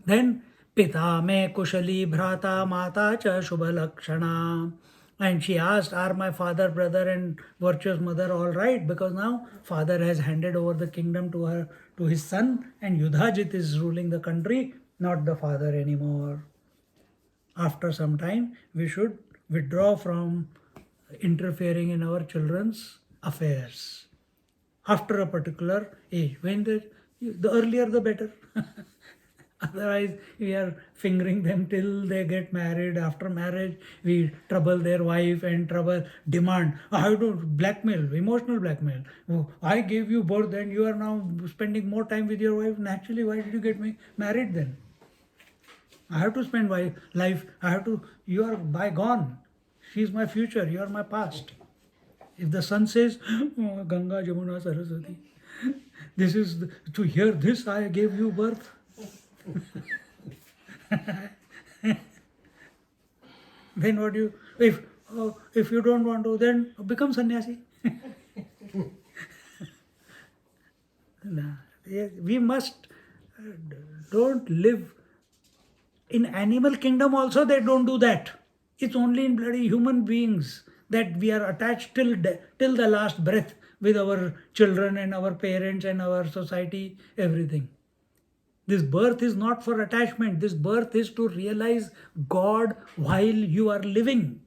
Then Pita me kushali bhrata mata cha shubha lakshana. And she asked, are my father, brother and virtuous mother all right? Because now father has handed over the kingdom to his son, and Yudhajit is ruling the country, not the father anymore. After some time, we should withdraw from interfering in our children's affairs. After a particular age, when the earlier the better. Otherwise, we are fingering them till they get married. After marriage, we trouble their wife and demand. I do blackmail, emotional blackmail. Oh, I gave you birth and you are now spending more time with your wife. Naturally, why did you get me married then? I have to spend my life. You are bygone. She is my future. You are my past. If the son says, oh, Ganga, Jamuna, Saraswati, to hear this, I gave you birth. Then what do you, if you don't want to, then become sannyasi. We must don't live in animal kingdom also. They don't do that. It's only in bloody human beings that we are attached till the last breath with our children and our parents and our society, everything. This birth is not for attachment. This birth is to realize God while you are living.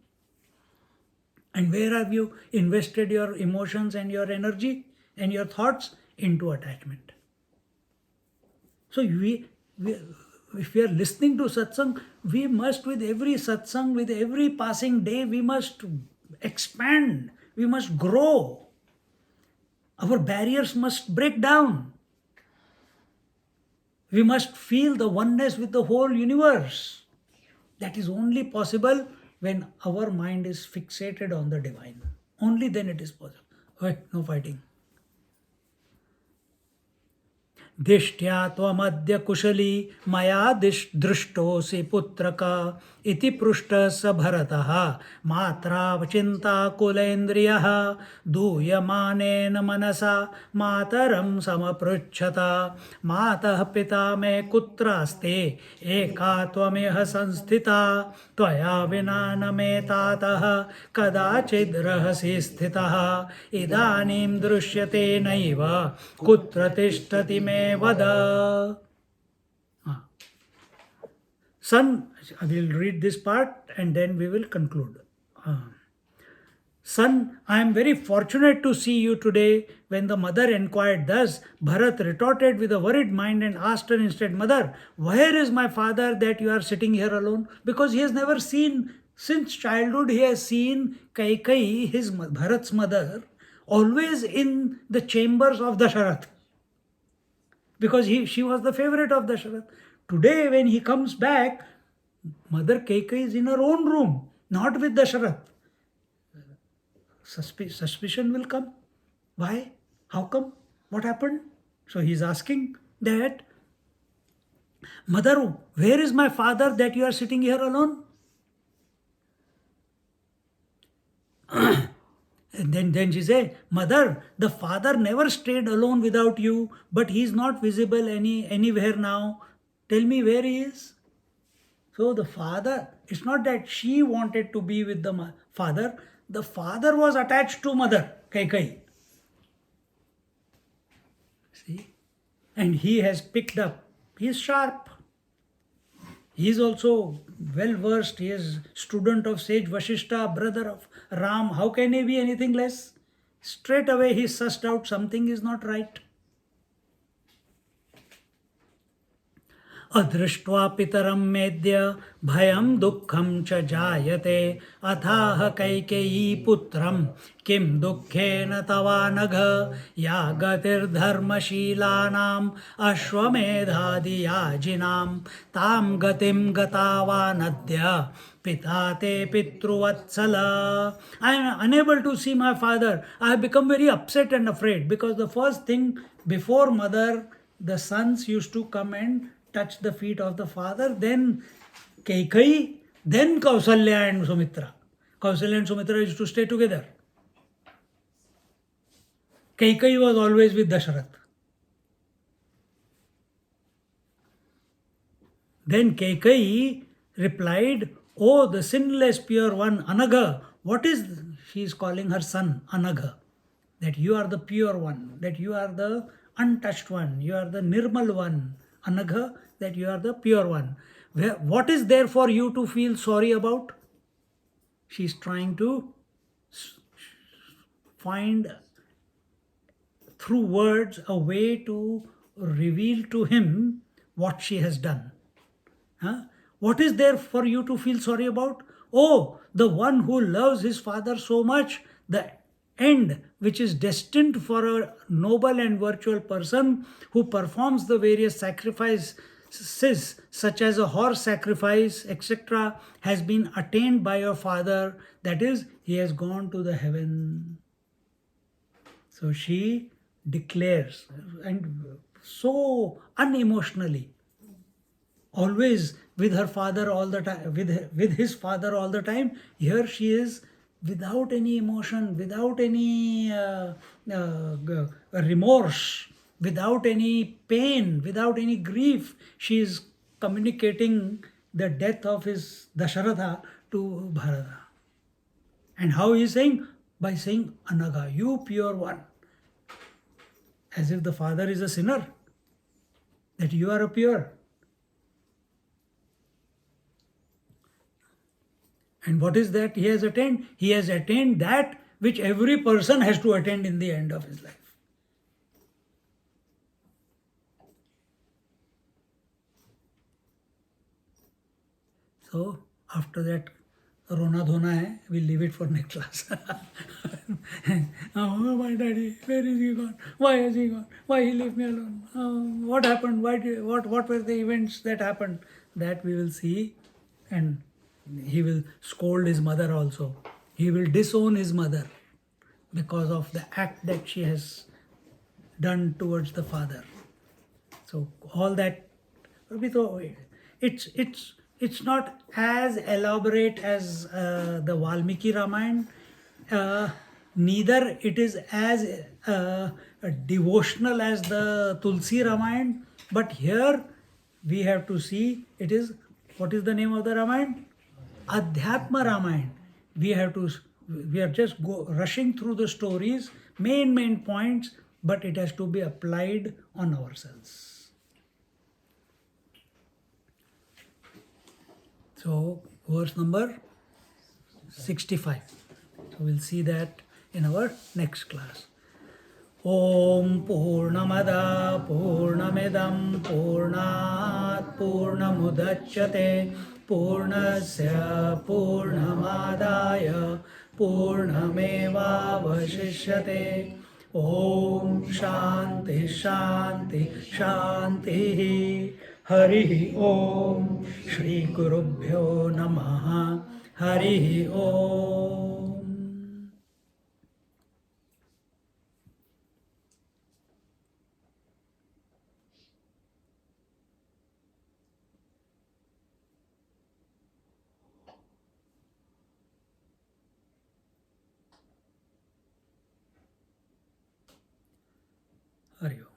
And where have you invested your emotions and your energy and your thoughts? Into attachment. So if we are listening to satsang, we must, with every satsang, with every passing day, we must expand, we must grow. Our barriers must break down. We must feel the oneness with the whole universe. That is only possible when our mind is fixated on the divine. Only then it is possible. Okay, no fighting. दिष्ट्या त्वमद्य कुशली मया दृष्टोऽसि पुत्रक इति पृष्टः स भरतः मात्रा चिन्ता कुलेन्द्रियः दूयमानेन मनसा मातरं समपृच्छत मातः पिता मे कुत्रास्ते एका त्वमिह संस्थिता त्वया विना न मे तातः कदाचिद् रहसि स्थितः इदानीं दृश्यते नैव कुत्र तिष्ठति मे vada. Son, I will read this part and then we will conclude. Son, I am very fortunate to see you today. When the mother inquired thus, Bharat retorted with a worried mind and asked her instead, Mother, where is my father that you are sitting here alone? Because he has never seen, since childhood he has seen Kaikeyi, his Bharat's mother, always in the chambers of Dasharatha. Because she was the favorite of Dasharatha. Today when he comes back, Mother Kaikeyi is in her own room, not with Dasharatha. Suspicion will come. Why? How come? What happened? So he is asking that, Mother, where is my father that you are sitting here alone? And then she say, Mother, the father never stayed alone without you, but he is not visible anywhere now. Tell me where he is. So the father, it's not that she wanted to be with the father. The father was attached to mother, Kaikeyi. See? And he has picked up. He is sharp. He is also well versed. He is student of sage Vashishta, brother of Ram. How can he be anything less? Straight away he sussed out something is not right. अदृष्ट्वा पितरं मेद्य भयं दुःखं च जायते अथाह कैकेयी पुत्रं किं दुःखेन तवानघ या गतिर्धर्मशीलानाम् अश्वमेधादियाजिनां तां गतिं गतावानद्य पिता ते पितृवत्सला. I am unable to see my father. I have become very upset and afraid because the first thing before mother, the sons used to come and touch the feet of the father, then Kaikeyi, then Kausalya and Sumitra. Kausalya and Sumitra used to stay together. Kaikeyi was always with Dasharatha. Then Kaikeyi replied, Oh, the sinless pure one, Anagha. What is, she is calling her son, Anagha. That you are the pure one, that you are the untouched one, you are the Nirmal one. Anagha, that you are the pure one. What is there for you to feel sorry about? She is trying to find through words a way to reveal to him what she has done. Huh? What is there for you to feel sorry about? Oh, the one who loves his father so much, the end which is destined for a noble and virtual person who performs the various sacrifices such as a horse sacrifice, etc., has been attained by your father. That is, he has gone to the heaven. So she declares, and so unemotionally, always with her father all the time, with his father all the time. Here she is without any emotion, without any remorse, without any pain, without any grief. She is communicating the death of his Dasharatha to Bharata. And how he is saying? By saying, Anagha, you pure one. As if the father is a sinner, that you are a pure. And what is that he has attained? He has attained that which every person has to attain in the end of his life. So after that Rona Dhona hai, we'll leave it for next class. Oh, my daddy, where is he gone? Why has he gone? Why he left me alone? What happened? What were the events that happened? That we will see, and he will scold his mother also. He will disown his mother because of the act that she has done towards the father. So all that, it's not as elaborate as the Valmiki Ramayana. Neither it is as devotional as the Tulsi Ramayana. But here we have to see it is, what is the name of the Ramayana? Adhyatma Ramayana. We are just rushing through the stories, main points, but it has to be applied on ourselves. So verse number 65. So we'll see that in our next class. Om Purnamada Purnamidam Purnat Purnamudachyate Purnasya Purnamadaya Purnamevavashishyate. Om Shanti Shanti Shanti. Hari Om. Shri Gurubhyo Namaha. Hari Om. Hari Om.